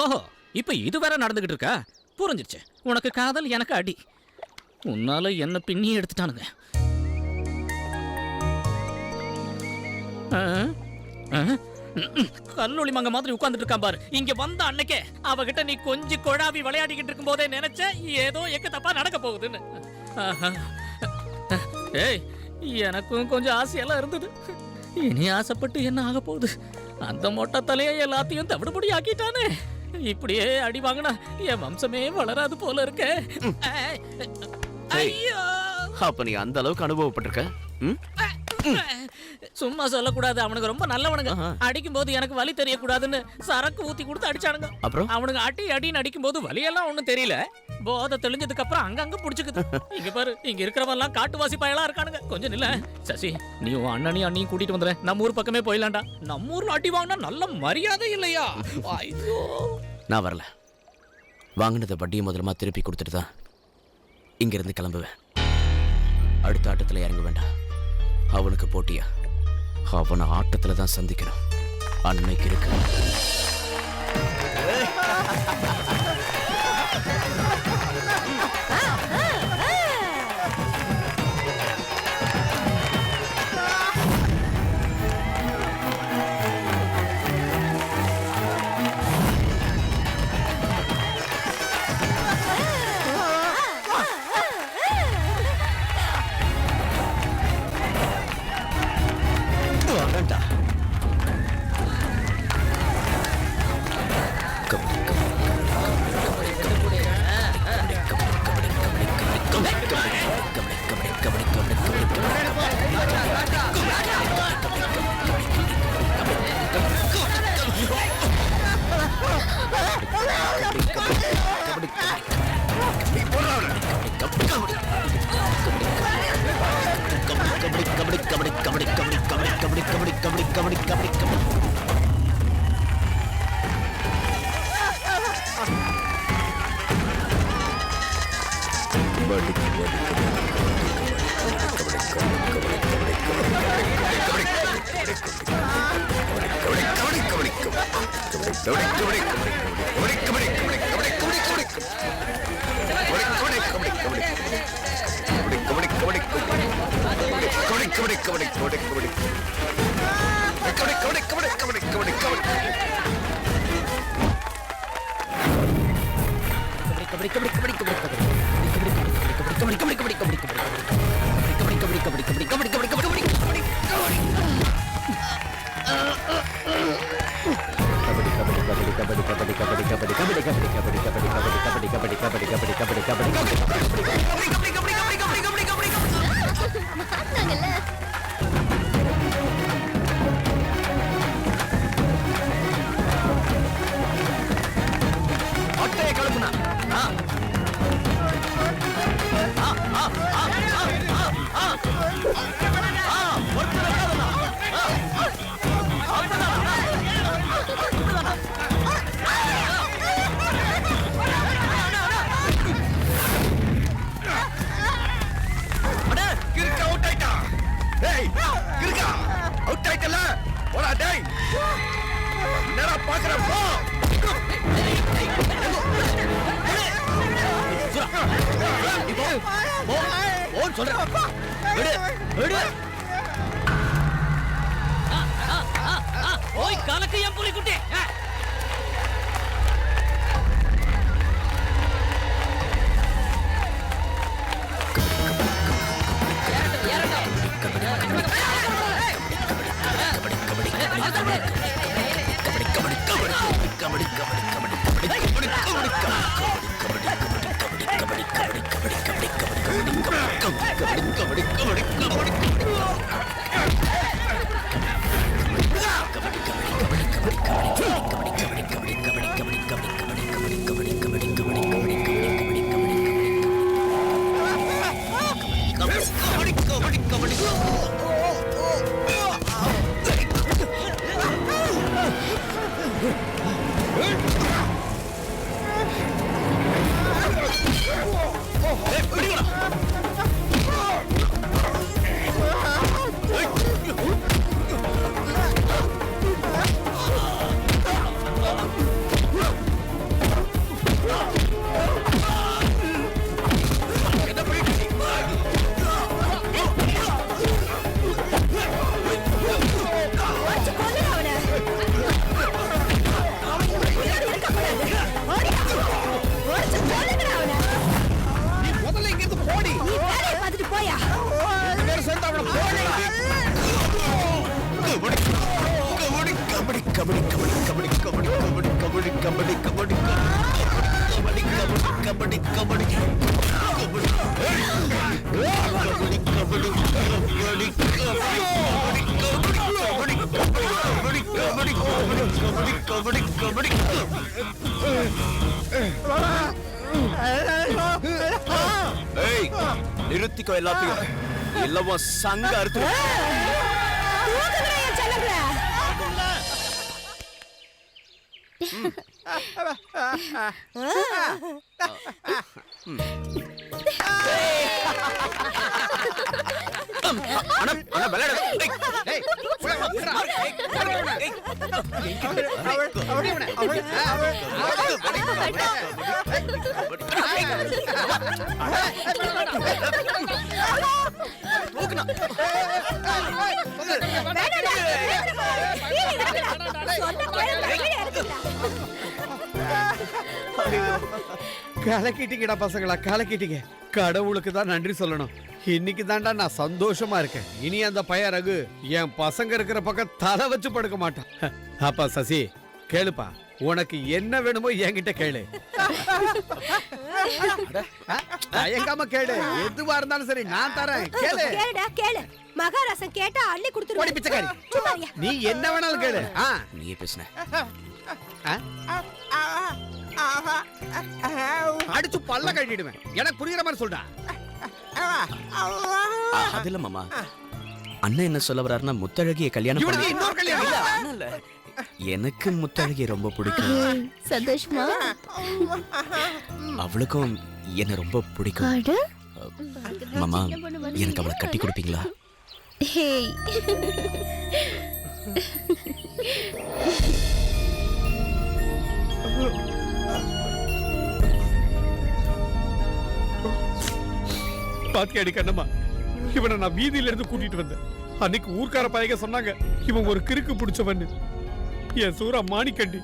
ஓஹோ, இப்ப இது வேற நடந்துகிட்டு இருக்கா? புரிஞ்சிருச்சு. உனக்கு காதல், எனக்கு அடி. உன்னால என்ன பின்னி எடுத்துட்டானுங்க. கல்லூலி மங்க மாதிரி உட்கார்ந்துட்டு இருக்கான் பாரு. இங்க வந்த அன்னைக்கே அவகிட்ட நீ கொஞ்சம் கொழாவி விளையாடிக்கிட்டு இருக்கும் போதே நினைச்ச ஏதோ எக்கு தப்பா நடக்க போகுதுன்னு. ஏய், எனக்கும் கொஞ்சம் ஆசையெல்லாம் இருந்தது. இனி ஆசைப்பட்டு என்ன ஆக போகுது? அந்த மொட்டை தலையை எல்லாத்தையும் தவிடுபடி ஆக்கிட்டானே. இப்படியே அடி வாங்கினா என் வம்சமே வளராது போல இருக்க. ஐயோ, அப்ப நீ அந்த அளவுக்கு அனுபவப்பட்டிருக்க? சும்மா சொல்லக்கூடாது. அவனுக்கு ரொம்ப நல்லவனுங்க. அடிக்கும் போது எனக்கு வலி தெரியக்கூடாதுன்னு சரக்கு ஊத்தி கொடுத்து அடிச்சானுங்க. அப்புறம் அவனுக்கு அடின்னு அடிக்கும் போது வலியெல்லாம் ஒண்ணும் தெரியல. போதை தெளிஞ்சதுக்கு அப்புறம் அங்கங்க புடிச்சுக்குது. இங்க பாரு, இங்க இருக்கிறவெல்லாம் காட்டுவாசி பயலா இருக்கானுங்க. கொஞ்சம் நில்ல சசி, நீ உன் அண்ணனையும் கூட்டிட்டு வந்துற. நம்ம ஊர் பக்கமே போயிடலாம்டா. நம்ம ஊர்ல அடி வாங்கினா நல்ல மரியாதை இல்லையா? ஐயோ, நான் வரல. வாங்கினதை வட்டியை முதலமா திருப்பி கொடுத்துட்டு தான் இங்க இருந்து கிளம்புவேன். அடுத்த ஆட்டத்துல இறங்க வேண்டாம். அவனுக்கு போட்டியா? அவனை ஆட்டத்துல தான் சந்திக்கணும். அன்னைக்கு இருக்கு. ஓய் கலக்கு என் புலி குட்டி. கபடி நிறுத்திக்கோ எல்லாத்தையும், இல்லவோ சங்க அறுத்து. கலக்கிட்டீங்கடா பசங்களா, கலக்கிட்டீங்க. கடவுளுக்கு தான் நன்றி சொல்லணும். இன்னைக்கு தான்டா நான் சந்தோஷமா இருக்கேன். இனி அந்த பையன் ரகு என் பசங்க இருக்கிற பக்கம் தலை வச்சு படுக்க மாட்டான். அப்பா சசி கேளுப்பா, உனக்கு என்ன வேணுமோ என்கிட்ட கேளு. தயங்காம கேளு, எதுவா இருந்தாலும் சரி நான் தரேன். கேளு கேளு. மகாராசன் கேட்டா அள்ளி கொடுத்துருவாரு. பிச்சைக்காரி, நீ என்ன வேணாலும் கேளு. நீயே பேசுன. அடிச்சு பல்ல கட்டிடுவேன். எனக்கு புரியுற மாதிரி சொல்றா. அது இல்ல மாமா, அண்ணன் என்ன சொல்ல வர்றாருன்னா முத்தழகிய கல்யாணம் இவனுக்கு இன்னொரு கல்யாணம் இல்ல. அண்ணன் இல்ல, எனக்கு முத்தழகிய ரொம்ப பிடிக்கும். சந்தோஷமா? அவளுக்கும் என்ன ரொம்ப பிடிக்கும். மாமா, எனக்கு அவளை கட்டி கொடுப்பீங்களா? ஹேய், பாத்தியாடி கண்ணம்மா, இவனை நான் வீதியில இருந்து கூட்டிட்டு வந்தேன். அன்னைக்கு ஊர்க்கார பையங்க சொன்னாங்க இவன் ஒரு கிறுக்கு பிடிச்சவன்னு. என் சூரா மாணிக்கண்டி,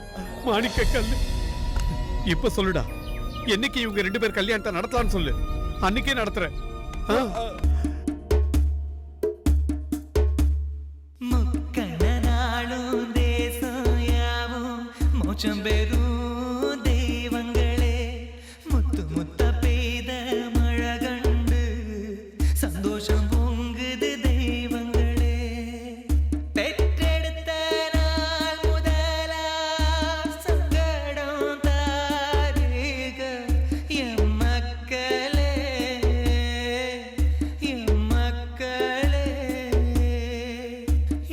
மாணிக்க கல்லு. இப்ப சொல்லுடா, என்னைக்கு இவங்க 2 பேர் கல்யாணத்தை நடத்தலாம்னு சொல்லு, அன்னைக்கே நடத்துறேன். முக்கணநாளும் தேசம் யாவும் மோட்சம் பெறும் தெய்வங்களே, முத்து முத்த பெய்த மழை கண்டு சந்தோஷம் பொங்குது தெய்வங்களே. பெற்றெடுத்த நாள் முதலா சங்கடம் தாரீக என் மக்களே, என் மக்களே.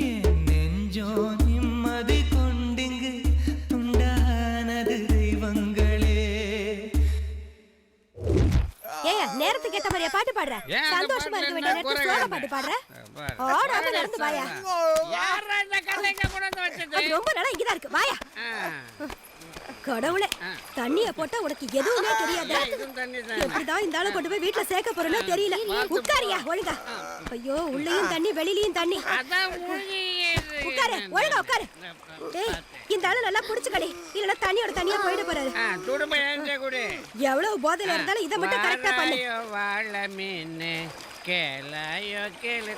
என் நெஞ்சோ நிம்மதி கொண்டிங்கு உண்டானது தெய்வங்களே. ஏய், நேரத்துக்கு ஏத்த மாதிரியா பாட்டு பாடுற? சந்தோஷமா இருக்க வேண்டிய நேரத்துல சோக பாட்டு பாடுற? ஓடாம நடந்து வாயா. அது ரொம்ப நாளா இங்கதான் இருக்கு, வாயா. கடவுளே, தண்ணிய போட்டா உனக்கு எதுவுமே தெரியாது. எப்படிதான் இந்த ஆளை கொண்டு போய் வீட்டுல சேர்க்க போறேன்னு தெரியல. உட்காரியா ஒழுங்கா. ஐயோ, உள்ளேயும் தண்ணி வெளியிலயும் தண்ணி. உட்காரு, ஒழுங்கா உட்காரு. டேய், இந்த ஆளு நல்லா புடிச்சுக்கடி, இல்லன்னா தண்ணியோட தண்ணியா போயிட போறாரு. எவ்வளவு போதையில இருந்தாலும் இதை மட்டும் கரெக்டா பண்ணு. வாழ மீன் கேளாயோ கேளு.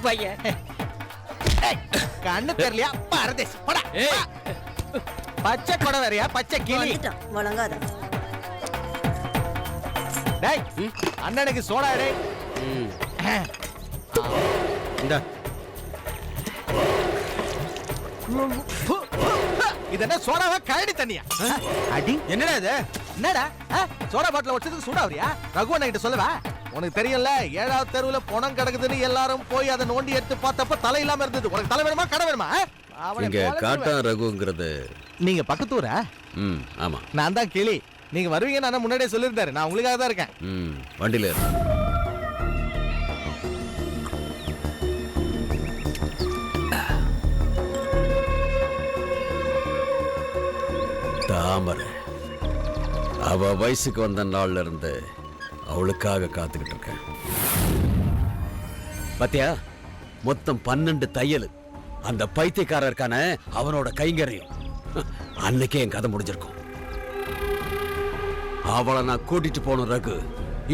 பையன். கண்ணு தெரியலையா பரதேசி போடா. ஏய் பச்சை கொடை வேறயா பச்சை கிளி. வழங்காத. டேய் அண்ணனுக்கு சோடா டேய். இந்த இது என்ன சோடாவா கழனி தண்ணியா? அடி என்னடா இது? என்னடா சோடா பாட்டில வச்சதுக்கு சூடாவறியா? ரகு அண்ணா கிட்ட சொல்லவா? உனக்கு தெரியல 7வது தெருவுல பணம் கிடக்குதுன்னு எல்லாரும் போய் அதை நோண்டி எடுத்து பார்த்தப்ப தலை இல்லாம இருந்தது. உனக்கு தலை வேணுமா கடை வேணுமா? இங்க காட்டான் ரகுங்கிறது நீங்க பக்கத்து ஊரா? ஆமா. நான் தான் கிளி. நீங்க வருவீங்கன்னு நான் முன்னாடியே சொல்லியிருந்தாரு. நான் உங்களுக்காக தான் இருக்கேன். வண்டியில தாமரை அவ வயசுக்கு வந்த நாள்ல இருந்து அவளுக்காக காத்துக்கிட்டு இருக்கேன். பாத்தியா, மொத்தம் 12 தையல். அந்த பைத்தியக்காரர் இருக்கான அவனோட கைங்கரையும் அன்னைக்கே என் கதை முடிஞ்சிருக்கும். அவளை நான் கூட்டிட்டு போன ரகு.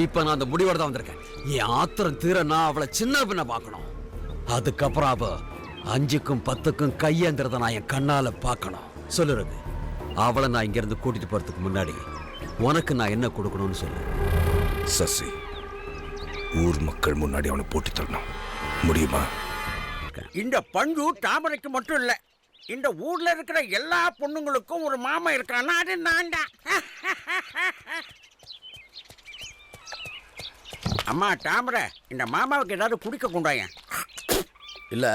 இப்ப நான் அந்த முடிவோட தான் வந்திருக்கேன். என் ஆத்திரம் தீர நான் அவளை சின்ன பின்ன பார்க்கணும். அதுக்கப்புறம் அவ 5க்கும் 10க்கும் கையேந்திரத நான் என் கண்ணால பார்க்கணும். சொல்லு ரகு, அவளை நான் இங்க இருந்து கூட்டிட்டு போறதுக்கு முன்னாடி உனக்கு நான் என்ன கொடுக்கணும்னு சொல்லு. சசி, ஊர் மக்கள் முன்னாடி அவனை போட்டு தரணும். முடியுமா? இந்த பஞ்சு தாமரைக்கு மட்டும் இல்ல, இந்த ஊர்ல இருக்கிற எல்லா பொண்ணுங்களுக்கும் ஒரு மாமா இருக்கானா, அது நான் தான். அம்மா தாமரை, இந்த மாமாவுக்கு ஏதாவது குடிக்க கொண்டாயன். இல்ல,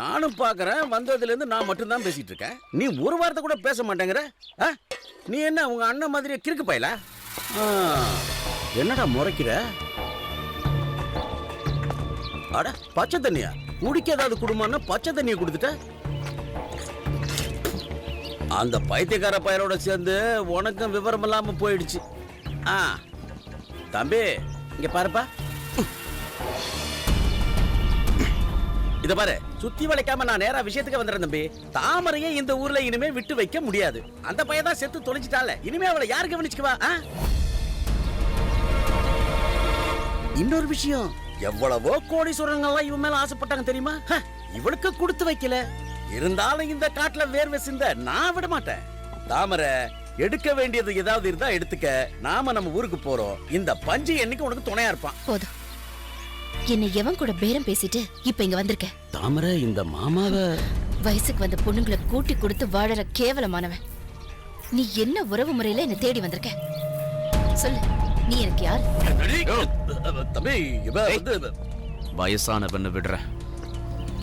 நானும் பாக்குறேன். வந்ததுல இருந்து நான் மட்டும் தான் பேசிட்டு இருக்கேன். நீ ஒரு வார்த்தை கூட பேச மாட்டேங்கிற. நீ என்ன உங்க அண்ணன் மாதிரி கிறுக்கு பயல? என்னடா முறைக்கிற? அட பச்சை தண்ணியா? குடிக்க ஏதாவது குடும்பம்னா பச்சை தண்ணியை கொடுத்துட்ட. அந்த பைத்தியக்கார பயலோட சேர்ந்து உனக்கும் விவரம் இல்லாம போயிடுச்சு. தம்பி இங்க பாருப்பா. இத பாரு, சுத்தி வளைக்காம நான் நேரா விஷயத்துக்கு வந்துறேன் தம்பி. தாமரையை இந்த ஊர்ல இனிமே விட்டு வைக்க முடியாது. அந்த பையன் தான் செத்து தொலைச்சிட்டால. இனிமே அவளை யாரு கவனிச்சுக்குவா? இன்னொரு விஷயம், எவ்வளவோ கோடீஸ்வரங்கள்லாம் இவன் மேல ஆசைப்பட்டாங்க தெரியுமா? இவளுக்கு கொடுத்து வைக்கல. இருந்தாலும் இந்த காட்டுல வேர்வை சிந்த நான் விட மாட்டேன். தாமரை, எடுக்க வேண்டியது ஏதாவது இருந்தா எடுத்துக்க. நாம நம்ம ஊருக்கு போறோம். இந்த பஞ்சு என்னைக்கு உனக்கு துணையா இருப்பான். போதும். என்னை எவன் கூட பேரம் பேசிட்டு இப்ப இங்க வந்திருக்க? தாமரை, இந்த மாமாவ வயசுக்கு வந்த பொண்ணுங்களை கூட்டி கொடுத்து வாழற கேவலமானவன் நீ. என்ன உறவு முறையில என்ன தேடி வந்திருக்க? சொல்லு, நீ எனக்கு யார்? தம்பி, வயசான பெண்ணை விடுற.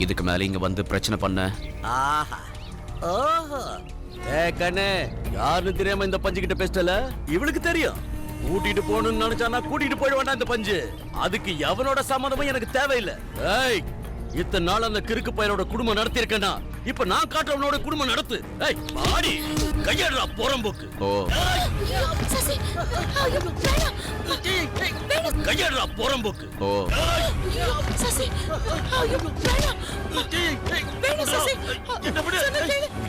இதுக்கு மேல இங்க வந்து பிரச்சனை பண்ண. கண்ணே, யாருன்னு தெரியாம இந்த பஞ்சு கிட்ட பேசல. இவளுக்கு தெரியும். கூட்டிட்டு போகணும்னு நினைச்சானா கூட்டிட்டு போயிட வேண்டாம் இந்த பஞ்சு. அதுக்கு எவனோட சம்மதமும் எனக்கு தேவையில்லை. இத்தனை நாள் அந்த கிறுக்கு பையனோட குடும்பம் நடத்தி இருக்கேன்னா இப்ப நான் காட்டுறவனோட குடும்பம் நடத்து. பாடி கையடுறா போறம்போக்கு. கையடுறா போறம்போக்கு.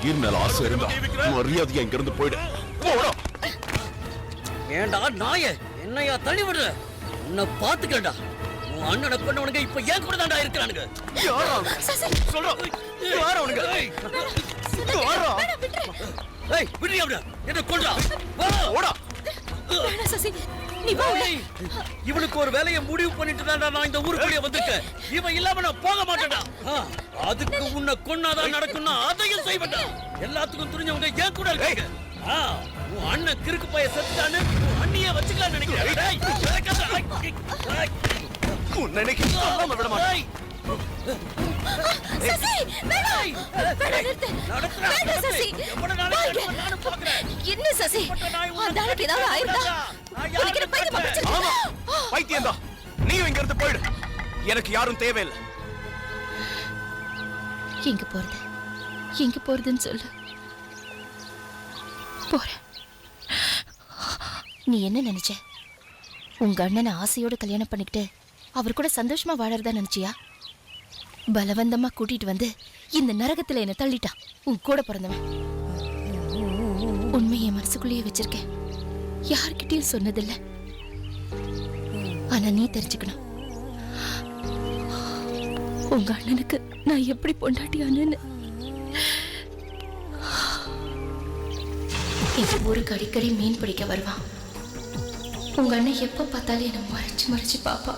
உயிர் மேல ஆசை இருந்தா மரியாதையா இங்க இருந்து போயிடு. ஏண்டா நாயே, என்னையா தள்ளி விடுற? உன்னை பாத்துக்கடா. உன் அண்ணனை கொண்டவனுங்க இப்ப ஏன் கூட தாண்டா இருக்கிறானுங்க. இவனுக்கு ஒரு வேலையை முடிவு பண்ணிட்டு தான்டா நான் இந்த ஊருக்குள்ளே வந்திருக்கேன். இவன் இல்லாம நான் போக மாட்டேன்டா. அதுக்கு உன்னை கொன்னாதான் நடக்கும்னா அதையும் செய்வேன்டா. எல்லாத்துக்கும் துணிஞ்சவங்க ஏன் கூட இருக்காங்க. உன் அண்ணன் கிறுக்கு பைய செத்துட்டான்னு அண்ணியே வச்சுக்கலாம் நினைக்கிறேன். விட மாட்டேன். என்ன சசி, பைத்தியம் தான். நீயும் இங்க இருந்து போயிடு. எனக்கு யாரும் தேவையில்லை. எங்க போறது? எங்க போறதுன்னு சொல்லு. போறேன். நீ என்ன நினைச்ச? உங்க அண்ணனை ஆசையோட கல்யாணம் பண்ணிக்கிட்டு அவர் கூட சந்தோஷமா வாழறதா நினைச்சியா? பலவந்தமா கூட்டிட்டு வந்து இந்த நரகத்துல என்ன தள்ளிட்டான் உன் கூட பிறந்தவன். உண்மையை மனசுக்குள்ளேயே வச்சிருக்கேன். யார்கிட்டயும் சொன்னதில்லை. ஆனா நீ தெரிஞ்சுக்கணும், உங்க அண்ணனுக்கு நான் எப்படி பொண்டாட்டியானேன்னு. இந்த ஊருக்கு அடிக்கடி மீன் பிடிக்க வருவான். உங்க அண்ணன் எப்ப பார்த்தாலும் என்னை மறைச்சு மறைச்சு பாப்பா.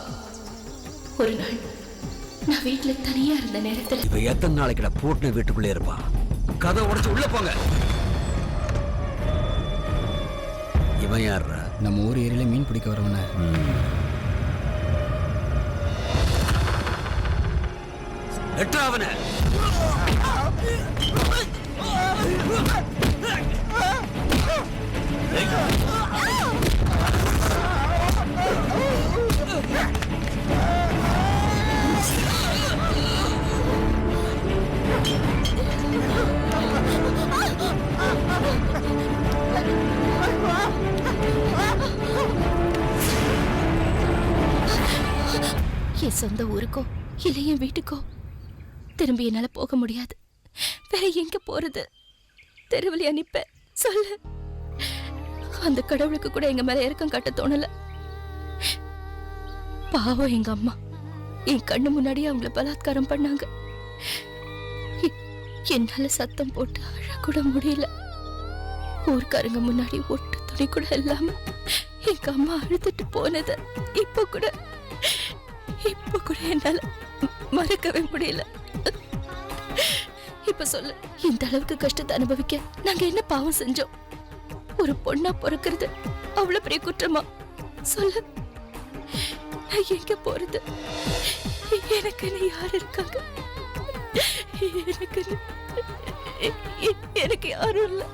ஒரு நாள் நான் வீட்டுல தனியா இருந்த நேரத்துல இப்ப எத்தனை நாளைக்கு பூட்டின வீட்டுக்குள்ளே இருப்பா? கதை உடைச்சு உள்ள போங்க. இவன் யாரா? நம்ம ஊர் ஏரியில மீன் பிடிக்க வரவன. எட்டாவன என் சொந்த ஊருக்கோ இல்லை என் வீட்டுக்கோ திரும்பி என்னால போக முடியாது. வேற எங்க போறது? தெருவில் அனுப்ப சொல்லு. அந்த கடவுளுக்கு கூட எங்க மேல இறக்கம் காட்ட தோணல. பாவம் எங்க அம்மா என் கண்ணு முன்னாடியே அவங்கள பலாத்காரம் பண்ணாங்க. என்னால சத்தம் போட்டு அழக்கூட முடியல. ஊர்க்காரங்க முன்னாடி ஒட்டு துணி கூட இல்லாம எங்க அம்மா அழுதுட்டு போனத இப்ப கூட என்னால மறக்கவே முடியல. இப்ப சொல்லு, இந்த அளவுக்கு கஷ்டத்தை அனுபவிக்க நாங்க என்ன பாவம் செஞ்சோம்? ஒரு பொண்ணா பிறக்கிறது அவ்வளவு பெரிய குற்றமா? சொல்லு, நான் எங்க போறது? எனக்குன்னு யார் இருக்காங்க? எனக்கு யாரும் இல்ல,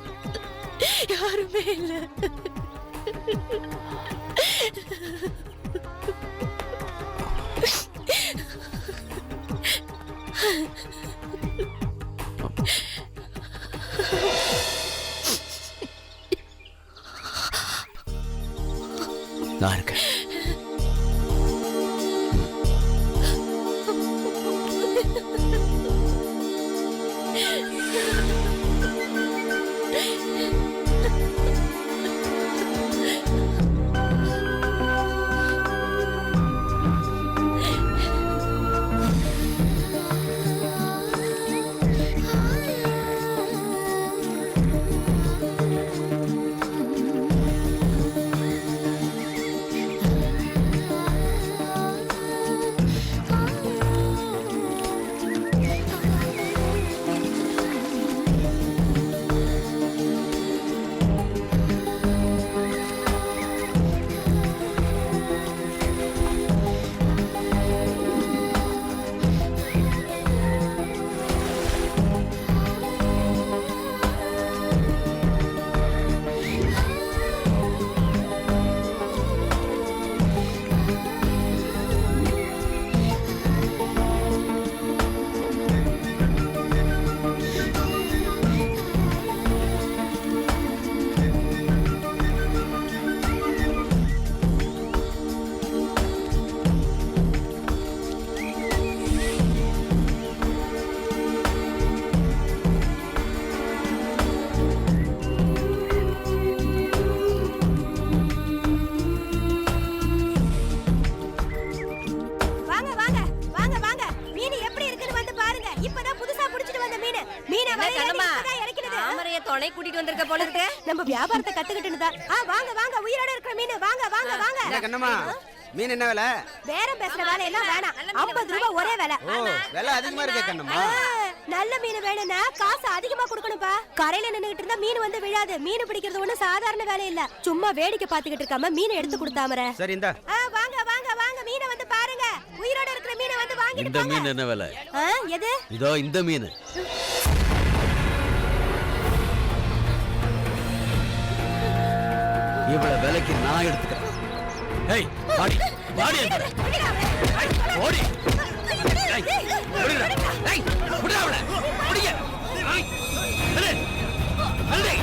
யாருமே இல்ல. நான் இருக்கேன். நம்ம வியாபாரத்தை கத்துக்கிட்டு வாங்க வாங்க, உயிரோட இருக்கிற மீன் வாங்க வாங்க வாங்க. கண்ணம்மா, மீன் என்ன விலை? பேரம் பேசுற வேலை எல்லாம் வேணாம், 50 ரூபாய் ஒரே விலை. விலை அதிகமா இருக்கே கண்ணம்மா. நல்ல மீன் வேணும்னா காசு அதிகமா கொடுக்கணும்பா. கரையில நின்னுகிட்டு இருந்தா மீன் வந்து விழாது. மீன் பிடிக்கிறது ஒண்ணு சாதாரண வேலை இல்ல. சும்மா வேடிக்கை பாத்துக்கிட்டு இருக்காம மீன் எடுத்து கொடுத்தாமற. சரி இந்தா. வாங்க வாங்க வாங்க, மீனை வந்து பாருங்க. உயிரோட இருக்கிற மீனை வந்து வாங்கிட்டு இந்த மீன் என்ன விலை? எது? இதோ இந்த மீன். இவ்வளவு விலைக்கு நான் எடுத்துக்கிறேன். ஏய் வாடி வாடி என்கிட்ட. ஓடி. ஏய் ஓடிடா. ஏய் ஓடிடா அவளை. ஓடிங்க. ஏய் அடே அடே.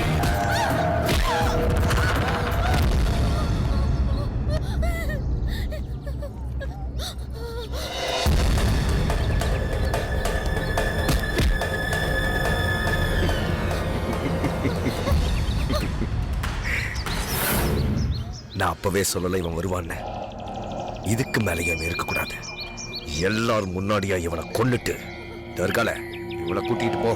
நான் அப்பவே சொல்லல இவன் வருவான்னு. இதுக்கு மேலே இவன் இருக்கக்கூடாது. எல்லாரும் முன்னாடியா இவனை கொன்னுட்டு தர்கால இவளை கூட்டிட்டு போ.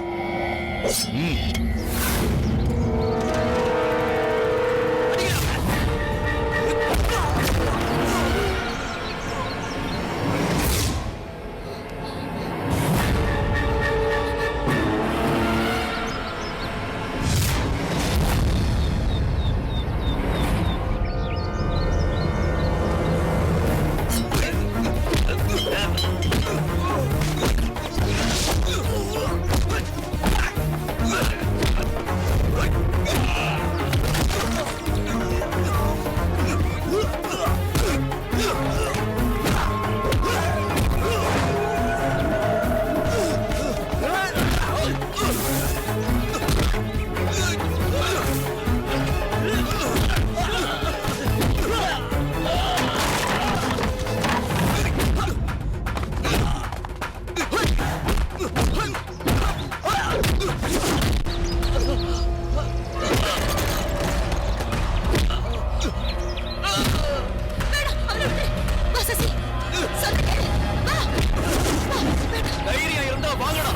தைரியம் இருந்தா வாங்கடா.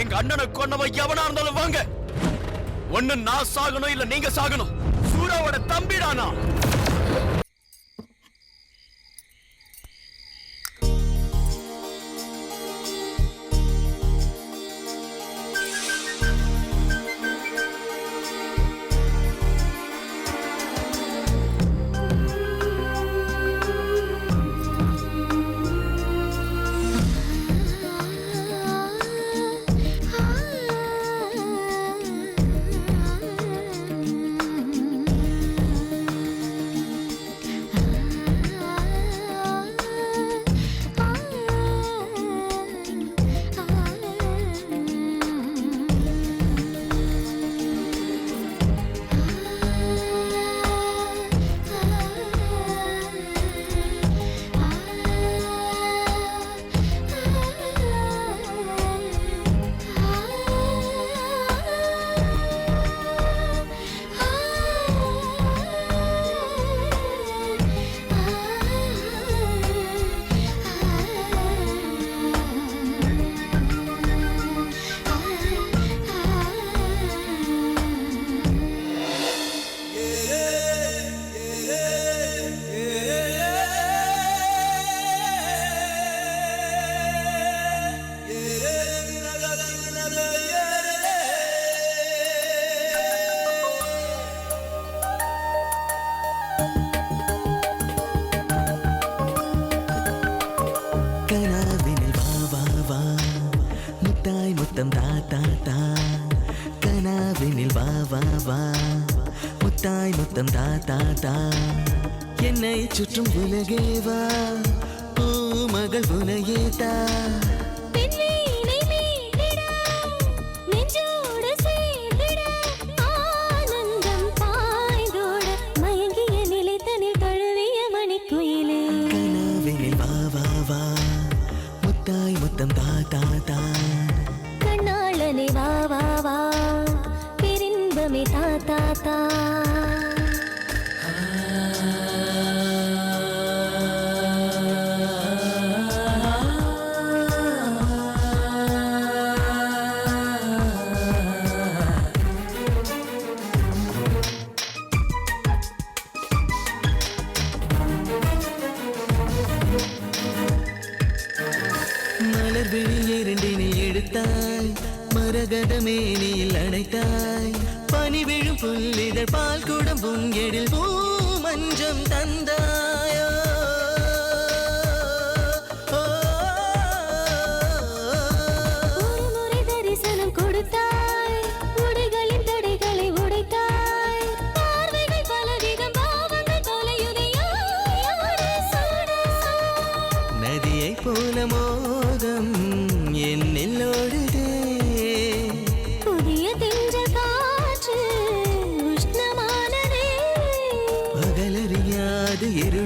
எங்க அண்ணனை கொன்னவன் எவனா இருந்தாலும் வாங்க. ஒண்ணு நான் சாகணும், இல்ல நீங்க சாகணும். சூடாவோட தம்பிடானா. கனாவினில் வா வா வா முத்தாய் முத்தம் தா தா தா. கனாவினில் வா வா வா முத்தாய் முத்தம் தா தா தா. என்னை சுற்றும் உலகே வா பூமகள் உனையே தா. கண்ணாளனே வா வா வா பெரின்பமே தா தா தா. மலர் விழி இரண்டினை எடுத்தாய், மரகதமே நீல் அணைத்தாய். பனி விழும் புல்லிதழ் பால் குடம் புங்கெடில் பூ மஞ்சம் தந்தாயோ. ஒரு முறை தரிசனம் கொடுத்தாய், உடைகளின் தடைகளை உடைத்தாய். பார்வைகள் பலவிதம் பாவங்கள் தொலையுதையோ. நதியை போல மோகம் என் நெல்லோடுதே. புதிய தென்றல் காற்று உஷ்ணமானதே. பகலறியாது இருள்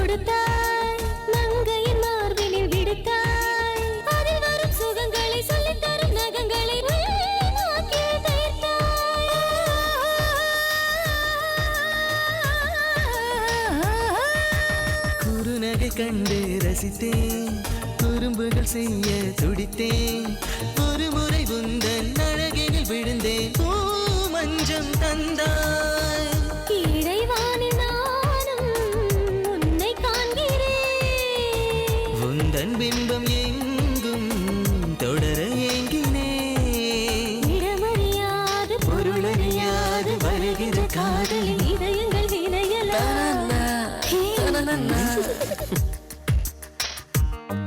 கொடுத்தாய் மங்கையின் மார்பினில் விடுத்தாய் அதில் வரும் சுகங்களை சொல்லித் தரும் நகங்களை நாக்கில் தைத்தாய். குறுநகை கண்டு ரசித்தேன் குறும்புகள் செய்ய துடித்தேன் ஒரு முறை உந்தன் அழகினில் விழுந்தேன் பூ மஞ்சம் தந்தாய் கீழைவானில் நானும் உன்னை காண்கிறேன் உந்தன் பிம்பம் எங்கும் தொடர ஏங்கினேன் இடமறியாது பொருளறியாது வருகிற காதலின் இதயங்கள் வினையலாம்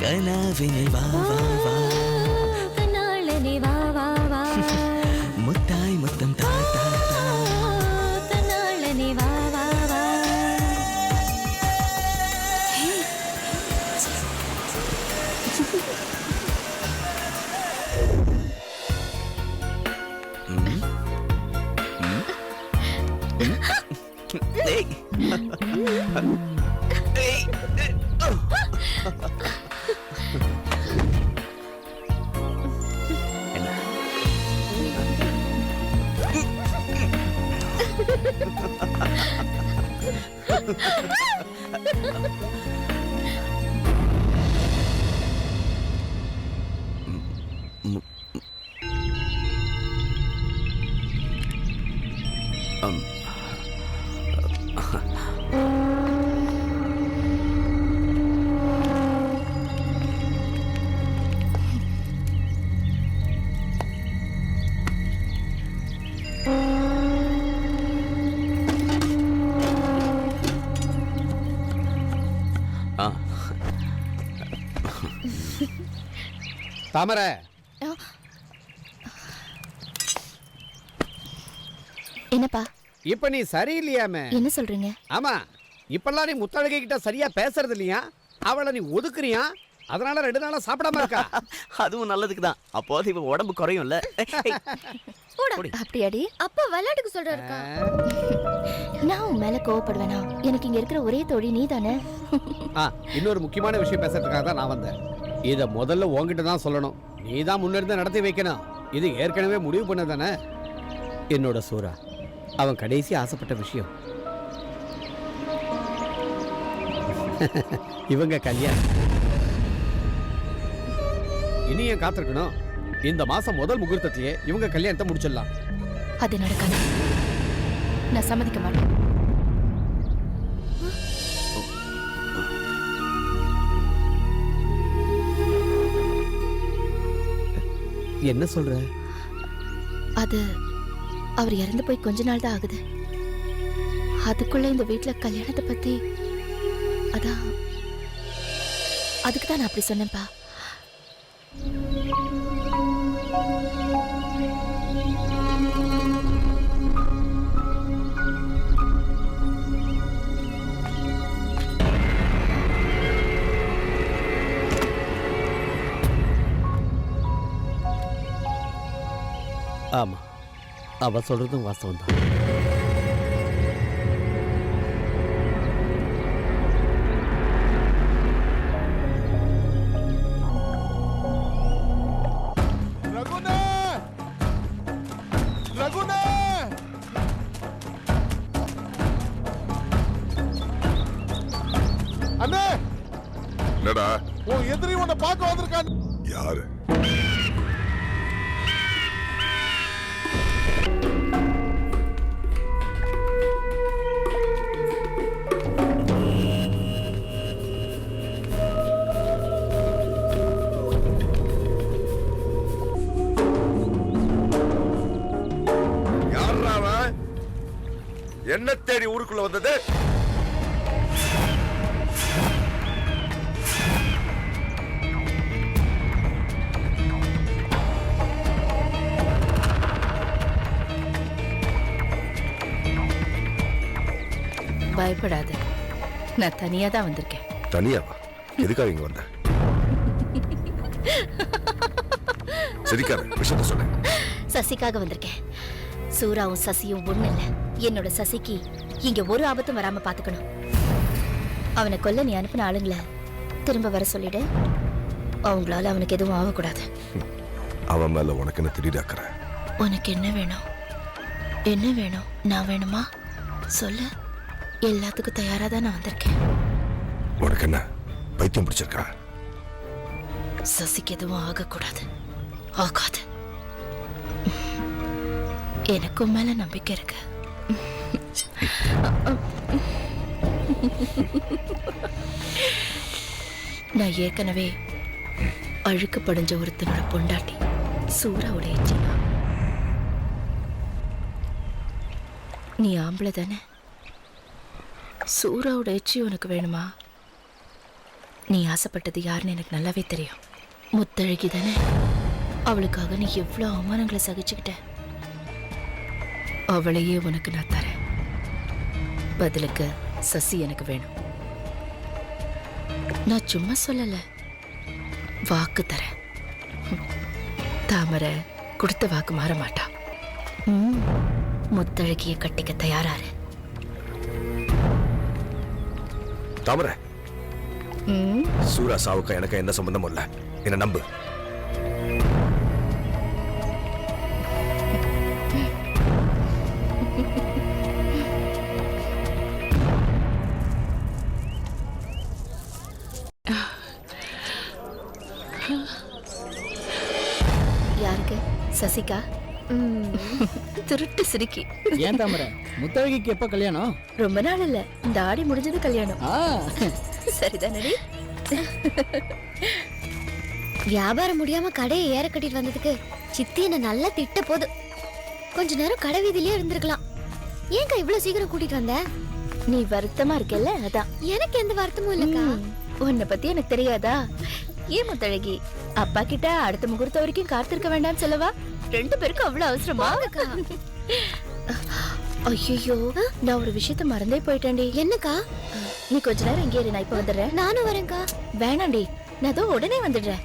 கனாவினில் வா வா வா கண்ணாளனே வா வா வா முத்தாய் முத்தம் தா தா தா கண்ணாளனே வா வா வா தாமரை என்னப்பா இப்ப நீ சரியில்லையாமே. என்ன சொல்றீங்க? ஆமா, இப்பெல்லாம் நீ முத்தழகை கிட்ட சரியா பேசுறது இல்லையா? அவளை நீ ஒதுக்குறியா? அதனால 2 நாளா சாப்பிடாம இருக்கா. அதுவும் நல்லதுக்கு தான். அப்போது இவன் உடம்பு குறையும்ல. அப்படியாடி? அப்பா விளையாட்டுக்கு சொல்றாருக்கா. நான் உன் மேல கோவப்படுவேனா? எனக்கு இங்க இருக்கிற ஒரே தோழி நீ தானே. இன்னொரு முக்கியமான விஷயம் பேசுறதுக்காக தான் நான் வந்தேன். இத முதல்ல உன்கிட்ட தான் சொல்லணும். நீ தான் முன்னிருந்து நடத்தி வைக்கணும். இது ஏற்கனவே முடிவு பண்ணதானே. என்னோட சூரா அவன் கடைசி ஆசைப்பட்ட விஷயம் இவங்க கல்யாணம். இனி ஏன் காத்திருக்கணும்? இந்த மாசம் முதல் முகூர்த்தத்திலேயே இவங்க கல்யாணத்தை முடிச்சிடலாம். அது நடக்காது. நான் சம்மதிக்க மாட்டேன். என்ன சொல்ற? அது அவர் இறந்து போய் கொஞ்ச நாள் தான் ஆகுது. அதுக்குள்ள இந்த வீட்டுல கல்யாணத்தை பத்தி அதான் அதுக்கு தான் நான் அப்படி சொன்னேன்ப்பா. ஆமா, அவ சொல்றதும் வாஸ்தவம் தான். அண்ணே, என்னடா? உன் எதிரி உன்னை பார்க்க வந்திருக்கான். யாரு? என்ன தேடி ஊருக்குள்ள வந்தது? பயப்படாத, நான் தனியா தான் வந்திருக்கேன். தனியாவா? எதுக்காக இங்க வந்த? சரிக்காத, விஷயத்த சொல்ல. சசிக்காக வந்திருக்கேன். சூராவும் சசியும் ஒண்ணு இல்ல. என்னோட சசிக்கு இங்க ஒரு ஆபத்தும் வராம பாத்துக்கணும். அவனை கொல்ல நீ அனுப்பின ஆளுங்கள திரும்ப வர சொல்லிடு. அவங்களால அவனுக்கு எதுவும் ஆகக்கூடாது. அவன் மேல உனக்கு என்ன திடீராக்குற? உனக்கு என்ன வேணும்? என்ன வேணும்? நான் வேணுமா? சொல்லு. எல்லாத்துக்கும் தயாரா தான் நான் வந்திருக்கேன். உனக்கு என்ன பைத்தியம் பிடிச்சிருக்கா? சசிக்கு எதுவும் ஆகக்கூடாது. ஆகாது. எனக்கும் மேல நம்பிக்கை இருக்கு. நான் ஏற்கனவே அழுக்கு படிஞ்ச ஒருத்தனோட பொண்டாட்டி சூறா உடையச்சினா. நீ ஆம்பளை தானே? சூறா உடையச்சி உனக்கு வேணுமா? நீ ஆசைப்பட்டது யாருன்னு எனக்கு நல்லாவே தெரியும். முத்தழகி தானே? அவளுக்காக நீ எவ்வளோ அவமானங்களை சகிச்சுக்கிட்ட. அவளையே உனக்கு நான் தரேன். பதிலுக்கு சசி எனக்கு வேணும். நான் சும்மா சொல்லல, வாக்கு தரேன். தாமரை கொடுத்த வாக்கு மாற மாட்டா. முத்தழகிய கட்டிக்க தயாராரு. தாமரை, சூரா சாவுக்கு எனக்கு எந்த சம்பந்தமும் இல்ல. என்ன நம்பு. யாருக்கு? சசிகா? திருட்டு சிரிக்கி. ஏன் தாமரை, முத்தழகிக்கு எப்ப கல்யாணம்? ரொம்ப நாள் இல்ல, இந்த ஆடி முடிஞ்சது கல்யாணம். சரிதானடி? வியாபாரம் முடியாம கடையை ஏற கட்டிட்டு வந்ததுக்கு சித்தி என்ன நல்லா திட்ட போது. கொஞ்ச நேரம் கடை வீதியிலே இருந்திருக்கலாம். ஏன்க்கா இவ்வளவு சீக்கிரம் கூட்டிட்டு வந்த? நீ வருத்தமா இருக்கல்ல, அதான். எனக்கு எந்த வருத்தமும் இல்லக்கா. உன்னை பத்தி எனக்கு தெரியாதா? ஏன் முத்தழகி, அப்பா கிட்ட அடுத்த முகூர்த்தம் வரைக்கும் காத்திருக்க வேண்டாம்னு சொல்லவா? 2 பேருக்கும் அவ்வளவு அவசரமா? ஐயோ, நான் ஒரு விஷயத்த மறந்தே போயிட்டேன்டி. என்னக்கா? நீ கொஞ்ச நேரம் இங்கே இரு, நான் இப்ப வந்துடுறேன். நானும் வரேன்க்கா. வேணாண்டி, நான் அதோ உடனே வந்துடுறேன்.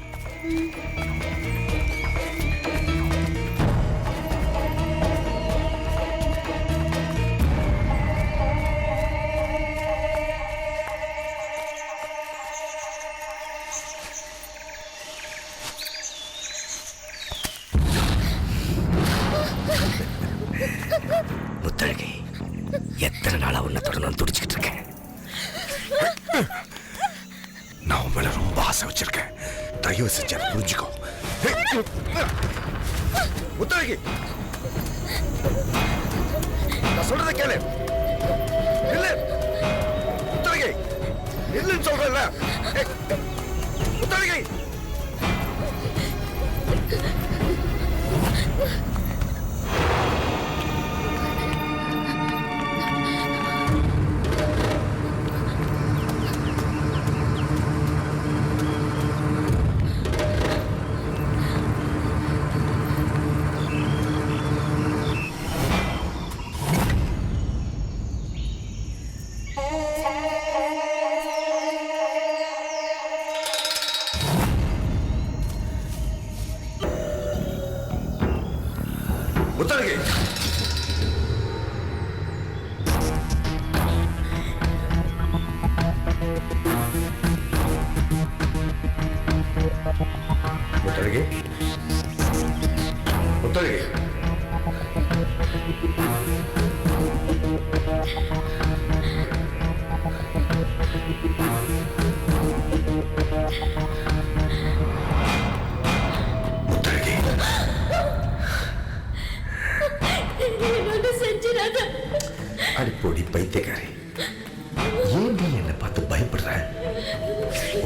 முத்தழகி, எத்தனை நாளா உன்னை தொடர்ந்து துடிச்சுக்கிட்டு இருக்கேன். நான் உன் மேல ரொம்ப ஆசை வச்சிருக்கேன். தயவு செஞ்சு புரிஞ்சுக்கோ. முத்தழகி, நான் சொல்றத கேளு. இல்ல முத்தழகி, இல்லன்னு சொல்றேன்ல. முத்தழகி, முத்தழகி, முத்தழகி, முத்தழகி, அடிப்பொடி பைத்தியக்காரி, ஏன் நீ என்னை பார்த்து பயப்படுற?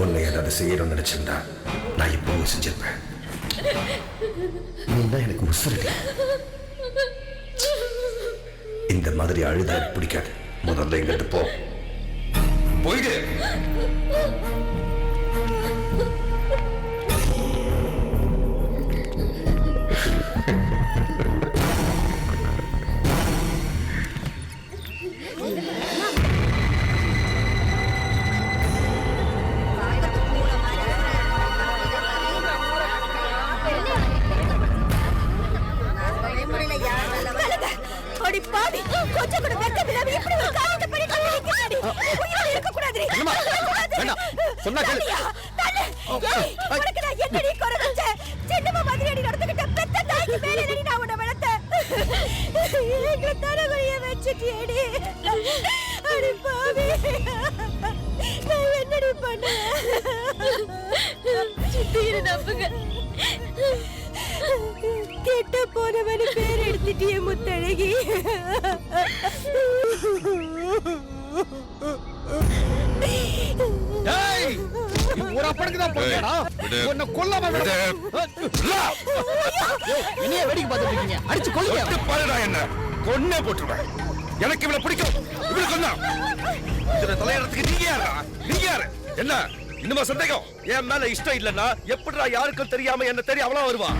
உன்னை ஏதாவது செய்யணும்னு நினைச்சிருந்தா நான் இப்பவும் செஞ்சிருப்பேன். நீ தான் எனக்கு உசுரடி. இந்த மாதிரி அழுதா எனக்கு பிடிக்காது. முதல்ல எங்கிட்ட போ, போயிடு. அடி பாவி, கொஞ்சம் கூட வெட்கம் இல்லாம இப்படி ஒரு காரியத்தை பண்ணிட்டு இருக்கீங்கடி. உயிரோட இருக்க கூடாது. வேண்டாம் சொன்னா கேளு. உனக்கு நான் என்னடி குறை வச்சேன்? சின்னம்மா மாதிரி அடி நடந்துக்கிட்ட பெத்த தாய்க்கு மேலே அடி நான் உன்னை வளர்த்தேன். எங்க தரகுறைய வச்சுட்டியேடி. அடி பாவி, நான் என்னடி பண்ணேன்? சித்தியை நம்புங்க. கெட்ட போனவனு பேர் எடுத்துட்டிய முத்தழகி. டேய் ஒரு அப்பனுக்கு தான் போறியாடா? உன்னை கொல்லாம விட. இனியே வேடிக்கை பார்த்துட்டு இருக்கீங்க, அடிச்சு கொல்லுங்க. பாருடா என்ன கொன்னே போட்டுருவேன். எனக்கு இவளை பிடிக்கும். இவளை கொன்னா இதுல தலையறதுக்கு நீங்க யாரா? நீங்க யாரு? என்ன இன்னுமா சந்தேகம்? என் மேல இஷ்டம் இல்லன்னா எப்படிடா யாருக்கும் தெரியாம என்ன தெரிய அவளா வருவா?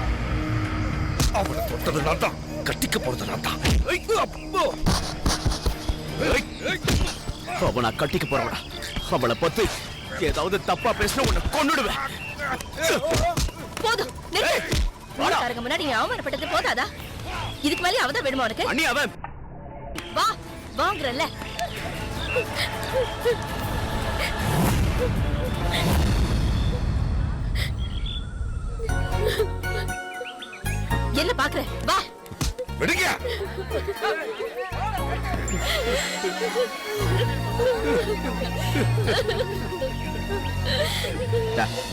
அவளை தொட்டது நான் தான், கட்டிக்க போறது நான் தான். அவனை கட்டிக்க போறவடா. அவளை பத்தி ஏதாவது தப்பா பேசினா உன்னை கொன்னுடுவேன். போதும் ஊருக்காரங்க முன்னாடி நீ அவமானப்பட்டது போதாதா? இதுக்கு மேலே அவதான் வேணுமா உனக்கு? அண்ணி அவன் வா வாங்குறல்ல. என்ன பாக்குற? வா விடுங்க.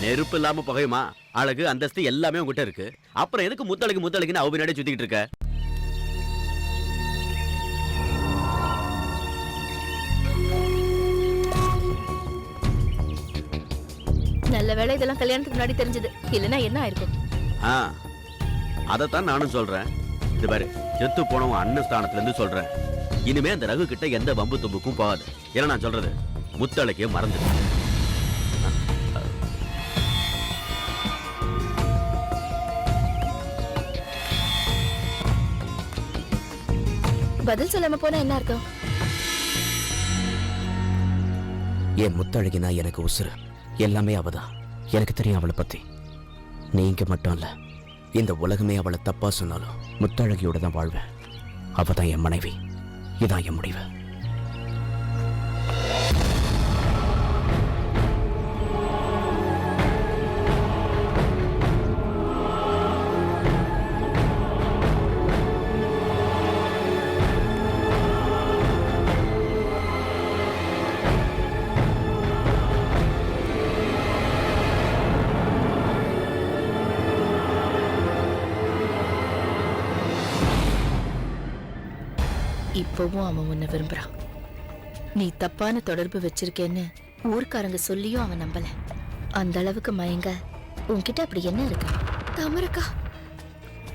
நெருப்பு இல்லாம புகையுமா? அழகு அந்தஸ்து எல்லாமே உங்ககிட்ட இருக்கு. அப்புறம் எதுக்கு முத்தழகுன்னு அவ பின்னாடி சுத்திக்கிட்டு இருக்க? நல்ல வேளை இதெல்லாம் கல்யாணத்துக்கு முன்னாடி தெரிஞ்சது. இல்லைன்னா என்ன ஆயிருக்கும்? அதைத்தான் நானும் சொல்றேன். இது பாரு, செத்து போனவன் அண்ணன் ஸ்தானத்துல இருந்து சொல்றேன். இனிமே அந்த ரகு கிட்ட எந்த வம்பு தும்புக்கும் போகாது. ஏன்னா நான் சொல்றது முத்தழகிய மறந்து. பதில் சொல்லாம போனா என்ன அர்த்தம்? என் முத்தழகினா எனக்கு உசுறு. எல்லாமே அவதான். எனக்கு தெரியும் அவளை பத்தி. நீங்க மட்டும் இல்ல, இந்த உலகமே அவளை தப்பா சொன்னாலும் முத்தழகியோட தான் வாழ்வேன். அவதான் என் மனைவி. இதான் என் முடிவு. இப்பவும் அவன் உன்னை விரும்புறான். நீ தப்பான தொடர்பு வச்சிருக்கேன்னு ஊர்க்காரங்க சொல்லியும் அவன் நம்பல. அந்த அளவுக்கு மயங்க உன்கிட்ட அப்படி என்ன இருக்கு? தாமரக்கா,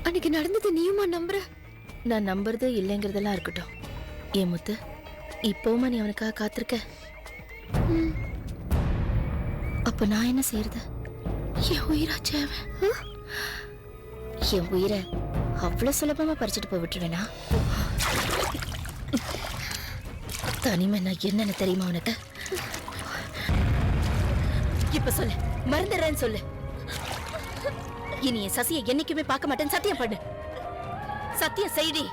அன்னைக்கு நடந்தது நீயுமா நம்புற? நான் நம்புறது இல்லைங்கிறதெல்லாம் இருக்கட்டும். ஏன் முத்து, இப்பவுமா நீ அவனுக்காக காத்திருக்க? அப்ப நான் என்ன செய்யறது? என் உயிராச்சே அவன். என் உயிரை அவ்வளவு சுலபமா பறிச்சுட்டு போய் விட்டுருவேனா? தனிமை நான் என்னன்னு தெரியுமா உனக்கு? இப்ப சொல்லு, மறந்துடுறேன்னு சொல்லு. இனி என் சசியை என்னைக்குமே பார்க்க மாட்டேன்னு சத்தியம் பண்ணு. சத்தியம் செய்டி.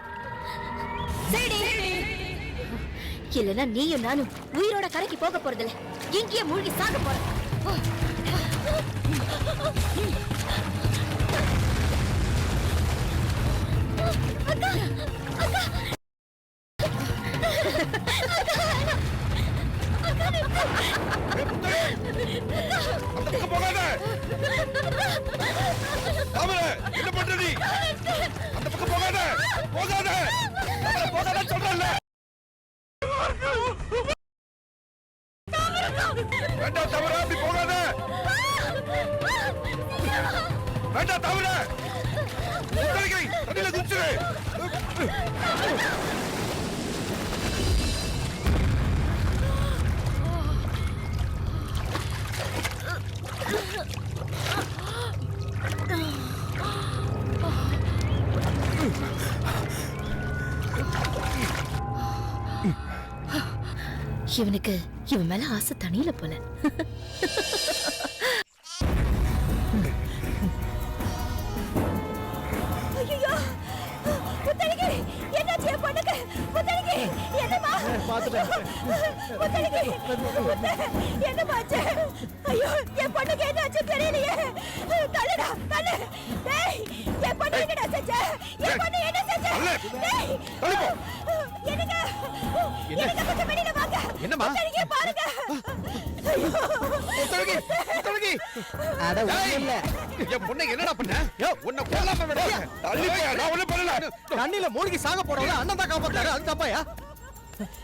இல்லைன்னா நீயும் நானும் உயிரோட கரைக்கு போக போறதில்ல, இங்கேயே மூழ்கி சாக போறேன். என்ன பண்ற நீ? அந்த பக்கம் போகாத, போகாத, போகாத சொல்றேன்ல. வேண்டாம் தவற, அப்படி போகாத. வேண்டாம் தவற. தண்ணியில குதிச்சிரு. இவனுக்கு இவன் மேல ஆசை தனியில போல. ஐயோ, முத்தழகி, என்னாச்சு என் பொண்ணுக்கு? முத்தழகி, என்னம்மா பாத்துட்டேன். என்னமாச்சு? ஐயோ என் பொண்ணுக்கு என்னாச்சு தெரியலையே. தள்ளுடா தள்ளு. டேய் என் பொண்ணு என்னடா செஞ்ச? என் பொண்ணு என்ன செஞ்ச? டேய் என்னங்க என்னங்க கொஞ்சம் வெளியில வாங்க. என்னம்மா? முத்தழகி பாருங்க. முத்தழகி முத்தழகி அட இல்ல என் பொண்ணை என்னடா பண்ண? உன்னை கொல்லாம விட தள்ளி போயா? நான் ஒண்ணும் பண்ணல. கண்ணில மூழ்கி சாக போறவங்க அண்ணன் தான் காப்பாத்தாரு. அது தப்பாயா?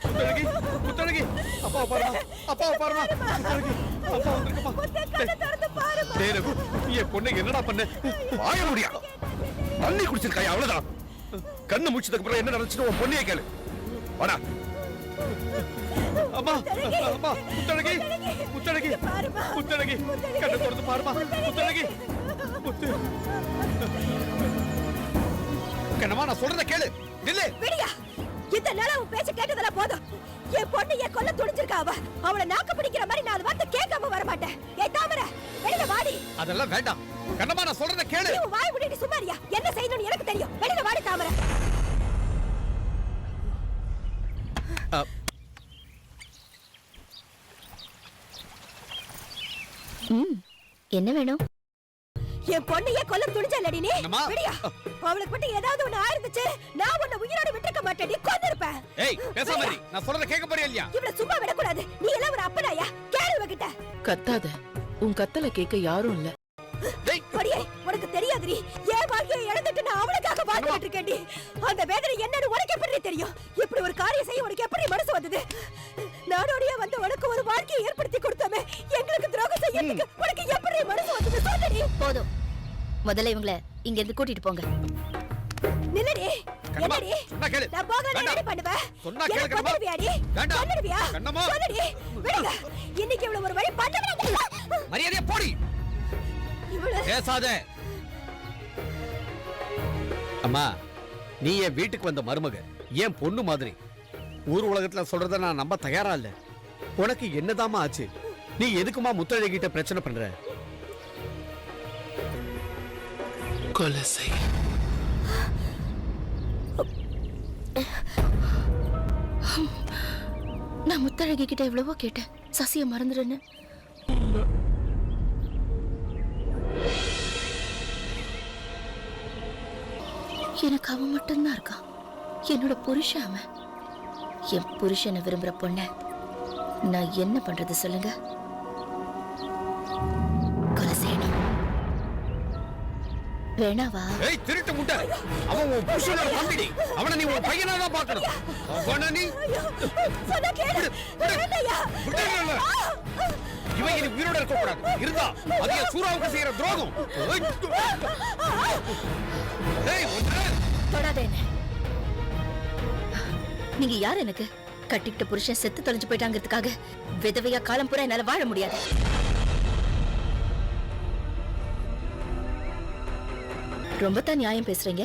முத்தழகி முத்தழகி அப்பா பாருமா அப்பா பாருமா. முத்தழகி அப்பா வந்திருக்குமா? கண்ணை திறந்து பாருமா. டேய் ரகு என் பொண்ணை என்னடா பண்ண? வாய முடியா? தண்ணி குடிச்சிருக்காயா? அவ்வளவுதான். கண்ணு முடிச்சதுக்கு அப்புறம் என்ன நடந்துச்சுன்னு உன் பொண்ணையே கேளு. வாடா. அம்மா அம்மா முத்தழகி முத்தழகி முத்தழகி கண்ணை திறந்து பாருமா. முத்தழகி முத்து கண்ணம்மா நான் சொல்றத கேளு. நில்லு. விடியா இந்த நாள உன் பேச்ச கேட்டதெல்லாம் போதும். என் பொண்ணு என் கொல்ல துடிச்சிருக்கா. அவளை நாக்கு பிடிக்கிற மாதிரி நான் வந்து கேட்காம வர மாட்டேன். ஏ தாமரை வெளியில வாடி. அதெல்லாம் வேண்டாம் கண்ணம்மா நான் சொல்றத கேளு. நீ வாய் மூடிட்டு சும்மா இருயா. என்ன செய்யணும்னு எனக்கு தெரியும். வெளியில வாடி தாமரை. என்ன வேணும்? என் பொண்ணையே கொல்ல துணிச்சல்லடி நீ. என்னம்மா? விடியா அவளுக்கு மட்டும் ஏதாவது ஒண்ணு ஆயிருந்துச்சு நான் உன்னை உயிரோட விட்டுக்க மாட்டேன். நீ கொன்னிருப்ப. ஏய் பேசாம இரு. நான் சொல்றத கேட்க போறியா இல்லையா? இவள சும்மா விடக்கூடாது. நீ எல்லாம் ஒரு அப்பனாயா? கேளு இவகிட்ட. கத்தாத, உன் கத்தல கேட்க யாரும் இல்ல. படியே உனக்கு தெரியாதுடி. ஏன் வாழ்க்கையை இழந்துட்டு நான் அவளுக்காக வாழ்ந்துட்டு இருக்கேன்டி. அந்த வேதனை என்னன்னு உனக்கு எப்படி தெரியும்? இப்படி ஒரு காரியம் செய்ய உனக்கு எப்படி மனசு வந்தது? நாடோடியா வந்து உனக்கு ஒரு வாழ்க்கையை ஏற்படுத்தி கொடுத்தமே எங்களுக்கு துரோகம் செய்யறதுக்கு உனக்கு எப்படி மனசு வந்தது? சொல்லுடி. போதும், முதல்ல இவங்களை இங்க இருந்து கூட்டிட்டு போங்க. நில்லடி. கண்ணம்மா, என்னடி? சொன்னா கேளு. நான் போகல வேண்டாம். என்ன பண்ணுவேன்? சொன்னா கேளு எனக்கு கண்ணம்மா. கொன்னுடுவியாடி? வேண்டாம். கொன்னுடுவியா? கண்ணம்மா. சொல்லுடி. விடுங்க. இன்னைக்கு இவ்வளவு ஒரு வழி பண்ணவே மரியாதையா போடி. இவ்வளவு பேசாத. அம்மா நீ என் வீட்டுக்கு வந்த மருமக, என் பொண்ணு மாதிரி. ஊர் உலகத்துல சொல்றத நான் நம்ப தயாரா இல்ல. உனக்கு என்னதாமா ஆச்சு? நீ எதுக்குமா முத்தழகிட்ட பிரச்சனை பண்ற? கொலை செய். நான் முத்தழகி கிட்ட எவ்வளவோ கேட்டேன், சசிய மறந்துடுன்னு. எனக்கு அவன் மட்டும்தான் இருக்கான். என்னோட புருஷன் அவன். என் புருஷனை விரும்புற பொண்ண நான் என்ன பண்றது சொல்லுங்க? கொலை செய்யணும். வேணாவா? ஏய் திருட்டு முட்டை, அவன் உன் புருஷனோட தம்பிடி. அவனை நீ உன் பையனா தான் பார்க்கணும். அவனை நீ சொன்னா கேளு. வேண்டாயா? விட்டுறல. இவன் இனி உயிரோட இருக்க கூடாது. இருந்தா அது சூறாவுக்கு செய்யற துரோகம். ஏய் ஒன்று தொடாத என்ன. நீங்க யார் எனக்கு? கட்டிக்கிட்ட புருஷன் செத்து தொலைஞ்சு போயிட்டாங்கிறதுக்காக விதவையா காலம் பூரா என்னால வாழ முடியாது. ரொம்ப தான் நியாயம் பேசுறீங்க.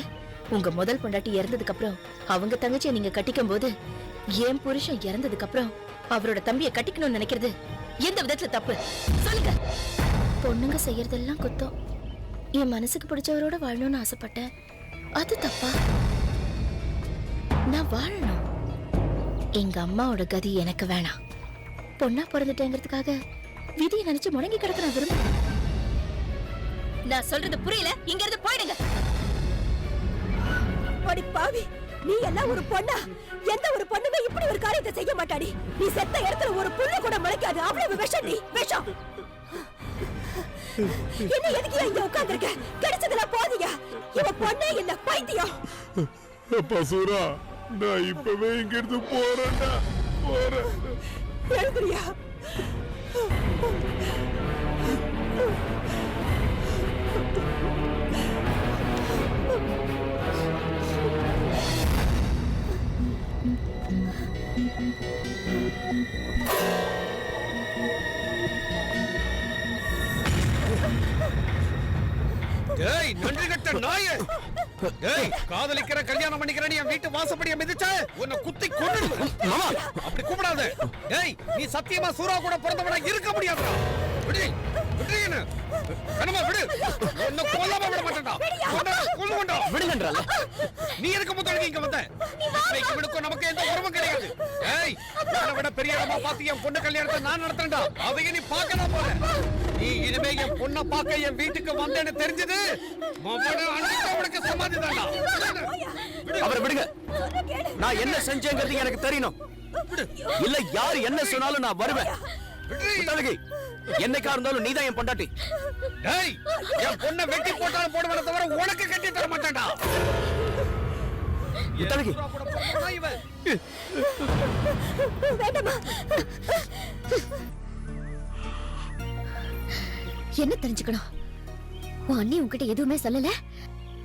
உங்க முதல் பொண்டாட்டி இறந்ததுக்கு அப்புறம் அவங்க தங்கச்சியை நீங்க கட்டிக்கும் போது என் புருஷன் இறந்ததுக்கு அப்புறம் அவரோட தம்பியை கட்டிக்கணும்னு நினைக்கிறது எந்த விதத்துல தப்பு சொல்லுங்க? பொண்ணுங்க செய்யறதெல்லாம் குத்தம். என் மனசுக்கு பிடிச்சவரோட வாழணும்னு ஆசைப்பட்டேன். அது தப்பா? நான் வாழணும். எங்க அம்மாவோட கதி எனக்கு வேணாம். பொண்ணா பிறந்துட்டேங்கிறதுக்காக விதியை நினைச்சு முடங்கி கிடக்க நான் விரும்புறேன். நான் சொல்றது புரியல? இங்க இருந்து போயிடுங்க. அடி பாவி, நீ எல்லாம் ஒரு பொண்ணா? எந்த ஒரு பொண்ணுமே இப்படி ஒரு காரியத்தை செய்ய மாட்டாடி. நீ செத்த இடத்துல ஒரு புல்லு கூட முளைக்காது. அவ்வளவு விஷம். நீ விஷம். என்ன எதுக்கு இங்க உட்கார்ந்திருக்க? கிடைச்சதெல்லாம் போதியா? இவ பொண்ணே இல்ல, பைத்தியம். பசூரா நான் இப்பவே இங்க இருந்து போறேன்டா. போறேன். எழுதுறியா? ஏய் நன்றி கட்ட நாயே. ஏய் காதலிக்கிற கல்யாணம் பண்ணிக்கிற நீ என் வீட்டு வாசப்படியை மிதிச்ச உன்னை குத்தி கொன்னுடுவேன். மாமா அப்படி கூப்பிடாத. ஏய் நீ சத்தியமா சூரா கூட பிறந்தவனா இருக்க முடியாதுடா. விடு. விடுறீங்க கண்ணம்மா விடு உன்னை கொல்லாம விட மாட்டேன்டா கொல்லுண்டா விடுங்கன்றால நீ எதுக்கு முத்தழகி இங்க வந்த இவனுக்கும் நமக்கு எந்த உறவும் கிடையாது ஏய் உன்னை விட பெரிய இடமா பார்த்து என் பொண்ணு கல்யாணத்தை நான் நடத்துறேன்டா அதையே நீ பார்க்கலாம் போல நீ இனிமே என் பொண்ணை பார்க்க என் வீட்டுக்கு வந்தேன்னு தெரிஞ்சது அவனுக்கு சமாதி தான்டா அவரை விடுங்க நான் என்ன செஞ்சேங்கிறது எனக்கு தெரியணும் இல்ல யாரு என்ன சொன்னாலும் நான் வருவேன் முத்தழகி என்னைக்கா இருந்தாலும் நீதான் என் பொண்டாட்டி டேய் என் பொண்ணை வெட்டி போட்டாலும் போடுவன தவிர உனக்கு கட்டி தர மாட்டேன்டா முத்தழகி வேண்டாமா என்ன தெரிஞ்சுக்கணும்? உன் அண்ணி உன்கிட்ட எதுவுமே சொல்லல?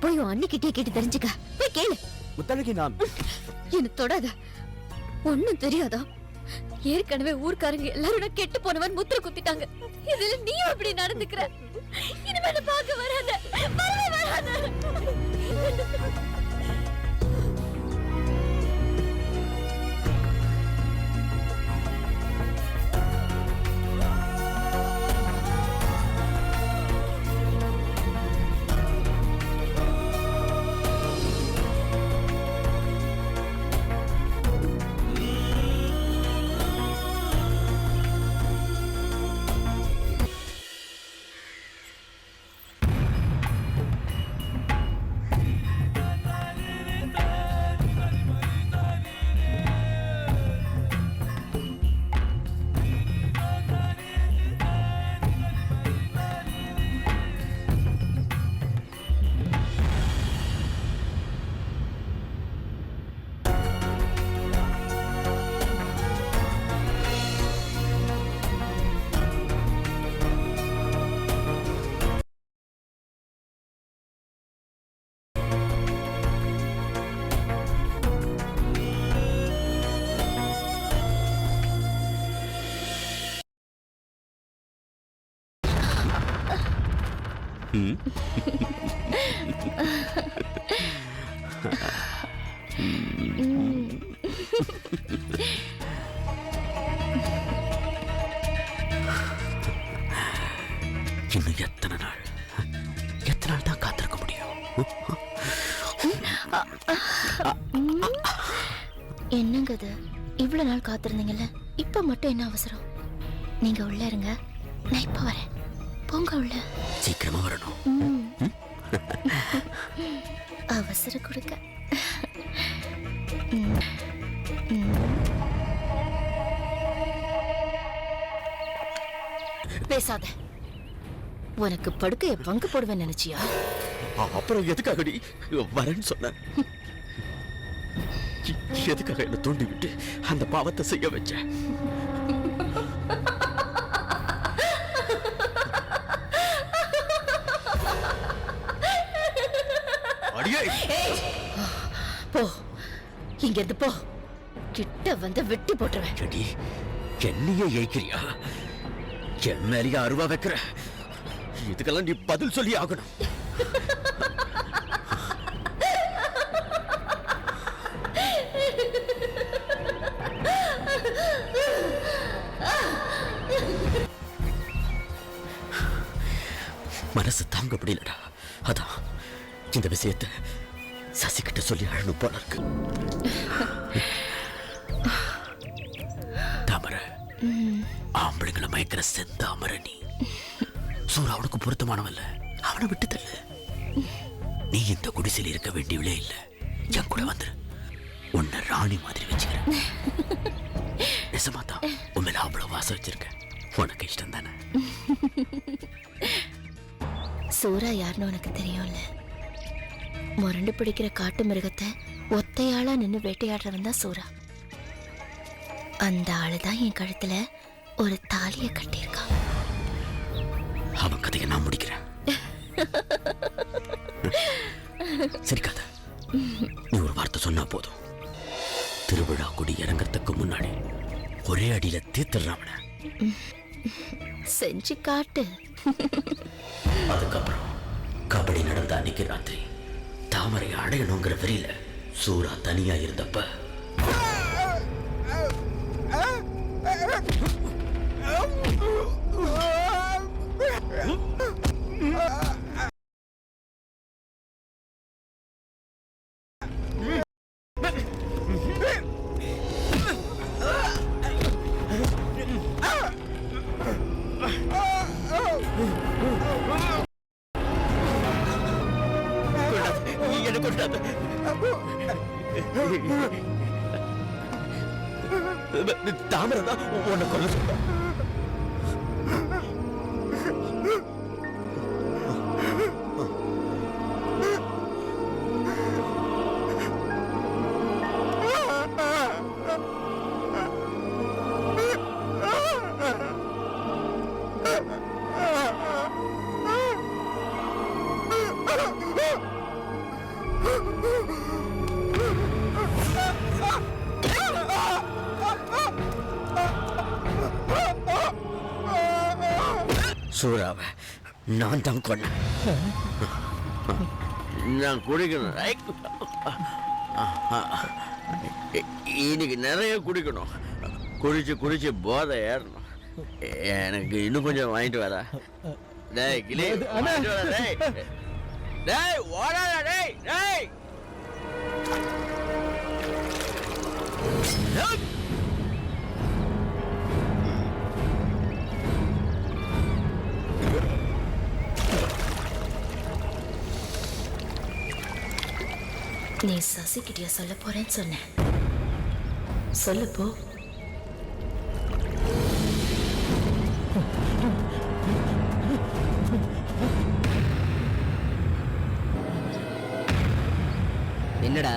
போய் உன் அண்ணி கிட்டே கேட்டு தெரிஞ்சுக்க. போய் கேளு. முத்தழகி நான் என்ன தொடாத. ஒண்ணும் தெரியாதா? ஏற்கனவே ஊர்க்காரங்க எல்லாரும் கெட்டு போனவன் முத்திர குத்திட்டாங்க. இதுல நீயும் இப்படி நடந்துக்கிற. இனிமே பார்க்க வராத. வரவே வராத. இன்னும் எத்தனை நாள் தான் காத்திருக்க முடியும்? என்னங்க அது இவ்வளவு நாள் காத்திருந்தீங்கல்ல, இப்ப மட்டும் என்ன அவசரம்? நீங்க உள்ள இருங்க, நான் இப்ப வரேன். போங்க உள்ள. சீக்கிரமா வரணும். அவசரம் கொடுக்க. பேசாத. உனக்கு படுக்கைய பங்கு போடுவேன் நினைச்சியா? அப்புறம் எதுக்காக வரேன்னு சொன்ன? எதுக்காக என்ன தூண்டி விட்டு அந்த பாவத்தை செய்ய வச்ச? போ, இங்க இருந்து போ. கிட்ட வந்து வெட்டி போட்டுருவேன். என்னையே ஏய்க்கிறியா? என் மேலேயே அருவா வைக்கிற? இதுக்கெல்லாம் நீ பதில் சொல்லி ஆகணும். மனசு தாங்க முடியலடா. அதான் இந்த விஷயத்தை சசிகிட்ட சொல்லி அழணும் போல இருக்கு. தாமரை, ஆம்பளைங்களை மயக்கிற செந்தாமரை நீ. சூரா அவனுக்கு பொருத்தமானவல்ல, அவனை விட்டு தள்ளு. நீ இந்த குடிசையில் இருக்க வேண்டியவளே இல்ல. என் கூட வந்துரு, உன்னை ராணி மாதிரி வச்சுக்கிறேன். நிஜமாதான் உண்மையில அவ்வளவு வாசம் வச்சிருக்க. உனக்கு இஷ்டம் தானே? சூரா யாருன்னு உனக்கு தெரியும்ல? முரண்டு பிடிக்கிற காட்டு மிருகத்தை ஒத்தையாளா நின்று வேட்டையாடுறவன் தான் சூரா. அந்த ஆளுதான் என் கழுத்துல ஒரு தாலியை கட்டியிருக்கான். அவன் கதையை நான் முடிக்கிறேன். சரி கதை, நீ ஒரு வார்த்தை சொன்னா போதும். திருவிழா கொடி இறங்கறதுக்கு முன்னாடி ஒரே அடியில தீர்த்துறான். செஞ்சு காட்டு. அதுக்கப்புறம் கபடி நடந்த அன்னைக்கு ராத்திரி தாமரை அடையணுங்கிற வெறியில சூரா தனியா இருந்தப்ப தாமரை தான் உன்னை கொல்ல சொல்ல. சூறாவை நான் தான் கொன்னேன். நான் குடிக்கணும். இன்னைக்கு நிறைய குடிக்கணும். குடிச்சு குடிச்சு போதை ஏறணும். எனக்கு இன்னும் கொஞ்சம் வாங்கிட்டு வரா. டேய் கிளி, வாங்கிட்டு வரா. டேய் டேய் ஓடாதா. டேய் டேய் நீ சசிக்கிட்டியா சொல்ல போறேன்னு சொன்ன. சொல்லு போ. என்னடா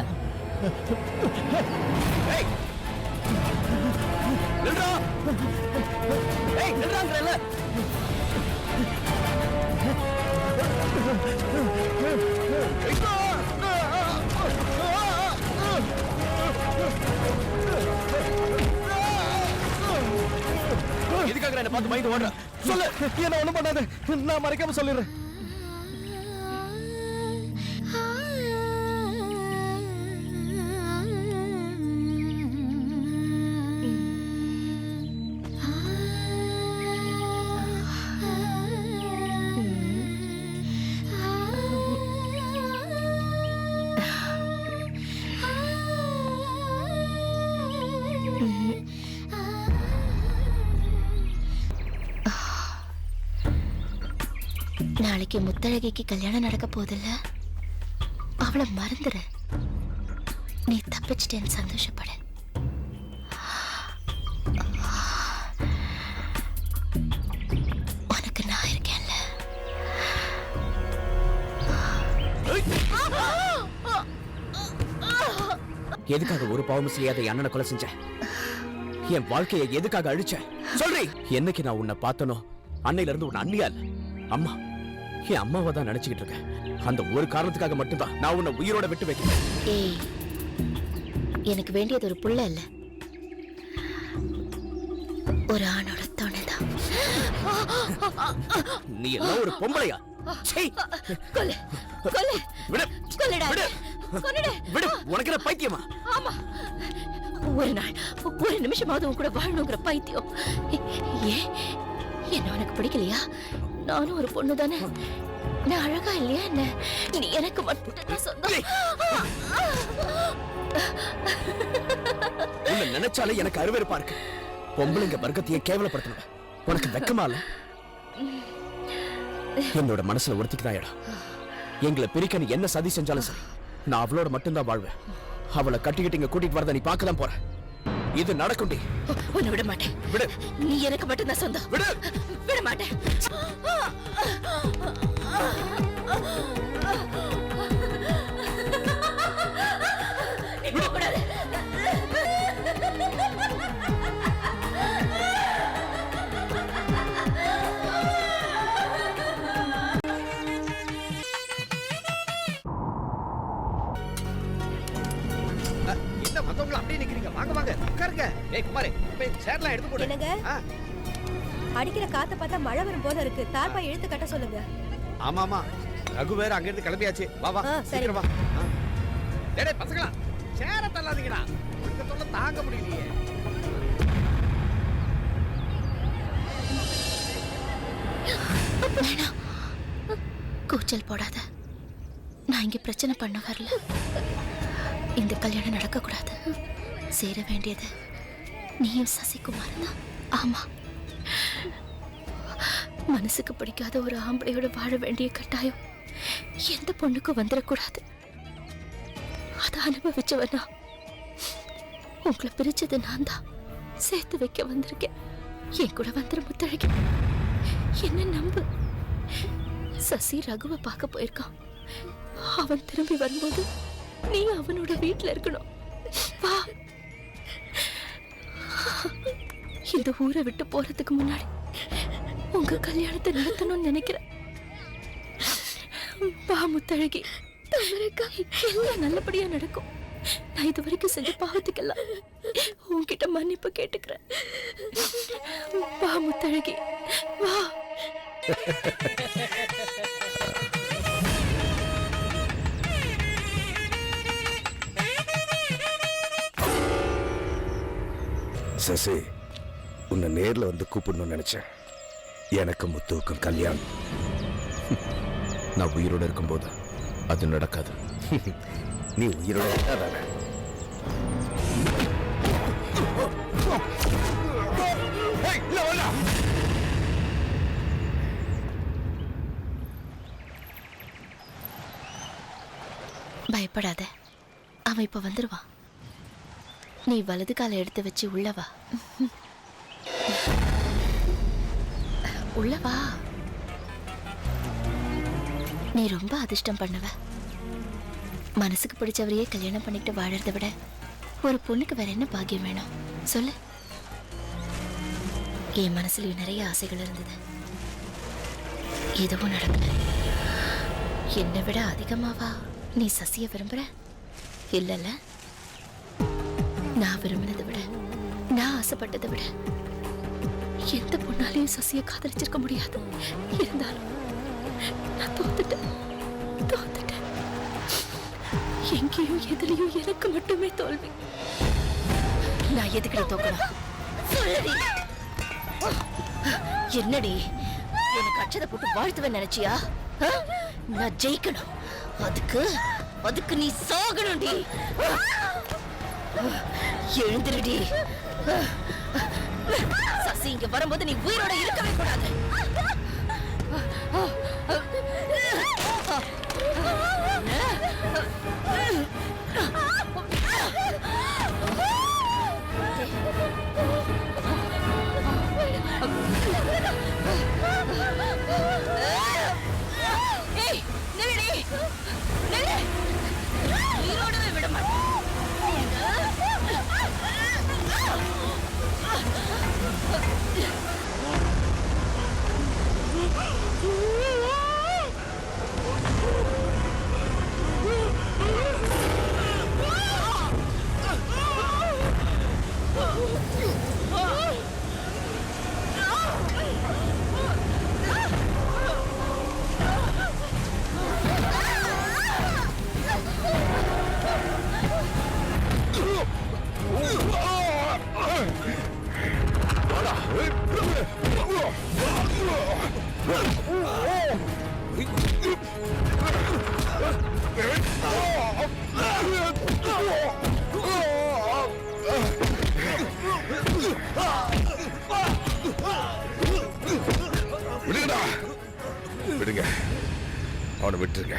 எதுக்காக என்ன பார்த்து பயந்து ஓடுற? சொல்லு, என்ன ஒண்ணும் பண்ணாத, நான் மறைக்காம சொல்லிடுறேன். நாளைக்கு முத்தழகிக்கு கல்யாணம் நடக்க போதில்ல, அவளை மறந்துரு. நீ தப்பிச்சிட்டேன்னு சந்தோஷப்படு. உனக்கு நான் இருக்கேன்ல. எதுக்காக ஒரு பாவம் செய்யாத என் அண்ணனை கொலை செஞ்ச? என் வாழ்க்கையை எதுக்காக அழிச்ச? சொல்றி. என்னைக்கு நான் உன்னை பார்த்தனோ அன்னையில இருந்து உன்னை அண்ணியா இல்ல, அம்மா, என் அம்மாவை தான் நினைச்சுக்கிட்டு இருக்கேன். அந்த ஒரு காரணத்துக்காக மட்டும்தான் நான் உன்னை உயிரோட விட்டு வைக்கிறேன். ஏய், எனக்கு வேண்டியது ஒரு புள்ள இல்ல, ஒரு ஆணோட துணைதான். நீ எல்லாம் ஒரு பொம்பளையா? கொல்லு கொல்லு விடு கொல்லுடா. விடு கொன்னுடு. விடு. உனக்கு என்ன பைத்தியமா? ஆமா, ஒரு நாள் ஒரு நிமிஷமாவது உன் கூட வாழணுங்கிற பைத்தியம். ஏன் என்ன உனக்கு பிடிக்கலையா? நானும் ஒரு பொண்ணு தானே, நான் அழகா இல்லையா என்ன? நீ எனக்கு மட்டும் சொந்தம். உன்னை நினைச்சாலே எனக்கு அருவருப்பா இருக்கு. பொம்பளைங்க வர்க்கத்தையே கேவலப்படுத்தணும். உனக்கு வெக்கமா இல்ல? என்னோட மனசுல ஒருத்திக்கு தான் இடம். எங்களை பிரிக்க நீ என்ன சதி செஞ்சாலும் சரி, நான் அவளோட மட்டும்தான் வாழ்வேன். அவளை கட்டிக்கிட்டு இங்க கூட்டிட்டு வரத நீ பார்க்க தான் போற. இது நடக்கும்டி. உன்னை விட மாட்டேன். விடு. நீ எனக்கு மட்டும்தான் சொந்தம். விடு. விட மாட்டேன். நீ போகக்கூடாது. என்ன மத்தவங்க அப்படியே நிக்கிறீங்க? வாங்க வாங்க உட்காருங்க. ஏய் குமாரே, போய் சேர்லாம் எடுத்து போடு. என்னங்க? அடிக்கிற காத்த பார்த்தா மழை வரும் போல இருக்கு. தார்பாய் இழுத்து கட்ட சொல்லுங்க. ஆமா ஆமா, ரகு வேற அங்க இருந்து கிளம்பியாச்சு. வா வா, சரி. சீக்கிரம் வா. டேய் பசங்களா, சேர தள்ளாதீங்கடா, உங்க தொல்லை தாங்க முடியலையே. கூச்சல் போடாத. நான் இங்க பிரச்சனை பண்ண வரல. இந்த கல்யாணம் நடக்க கூடாது. சேர வேண்டியது நீயும் சசிகுமார் தான். ஆமா, மனசுக்கு பிடிக்காத ஒரு ஆம்பளையோட வாழ வேண்டிய கட்டாயம் எந்த பொண்ணுக்கும் வந்துடக்கூடாது. அதை அனுபவிச்சவனா உங்களை பிரிச்சது நான் தான். சேர்த்து வைக்க வந்திருக்கேன். என் கூட வந்துரு முத்தழகி. என்ன நம்பு. சசி ரகுவை பார்க்க போயிருக்கான். அவன் திரும்பி வரும்போது நீ அவனோட வீட்டுல இருக்கணும். வா. இந்த ஊரை விட்டு போறதுக்கு முன்னாடி உங்க கல்யாணத்தை நடத்தணும்னு நினைக்கிறேன். வா முத்தழகி. எல்லாம் நல்லபடியா நடக்கும். நான் இது வரைக்கும் செஞ்ச பாவத்துக்கெல்லாம் உன்கிட்ட மன்னிப்பு கேட்டுக்கிறேன். வா முத்தழகி, வா. சசி, உன்னை நேர்ல வந்து கூப்பிடணும்னு நினைச்சேன். எனக்கு முத்துவுக்கும் கல்யாணம். நான் உயிரோட இருக்கும்போது அது நடக்காது. நீ உயிரோட இருக்காதானே? பயப்படாத, அவன் இப்ப வந்துருவான். நீ வலது காலை எடுத்து வச்சு உள்ளவா. உள்ளவா. நீ ரொம்ப அதிர்ஷ்டம் பண்ணவ. மனசுக்கு பிடிச்சவரையே கல்யாணம் பண்ணிட்டு வாழறதை விட ஒரு பொண்ணுக்கு வேற என்ன பாக்கியம் வேணும் சொல்லு. என் மனசுலயும் நிறைய ஆசைகள் இருந்தது. எதுவும் நடக்கல. என்னை விட அதிகமாவா நீ சசிய விரும்புற? இல்லல்ல, நான் விரும்பினதை விட, நான் ஆசைப்பட்டதை விட எந்த பொண்ணாலையும் சசிய காதலிச்சிருக்க முடியாது. இருந்தாலும் நான் தோத்துட்டேன். எங்கேயும் எதுலயும் எனக்கு மட்டுமே தோல்வி. நான் எதுக்கு தோக்கணும்? என்னடி எனக்கு அச்சதை போட்டு வாழ்த்துவேன் நினைச்சியா? நான் ஜெயிக்கணும். அதுக்கு நீ சாகணும்டி. எழுந்திருடி. சசி இங்க வரும்போது நீ உயிரோட இருக்கவே கூடாது. ஏய், நில்லுடி. நில்லு. உயிரோடவே விட மாட்டேன். விடுங்க, அவனை விட்டுருங்க.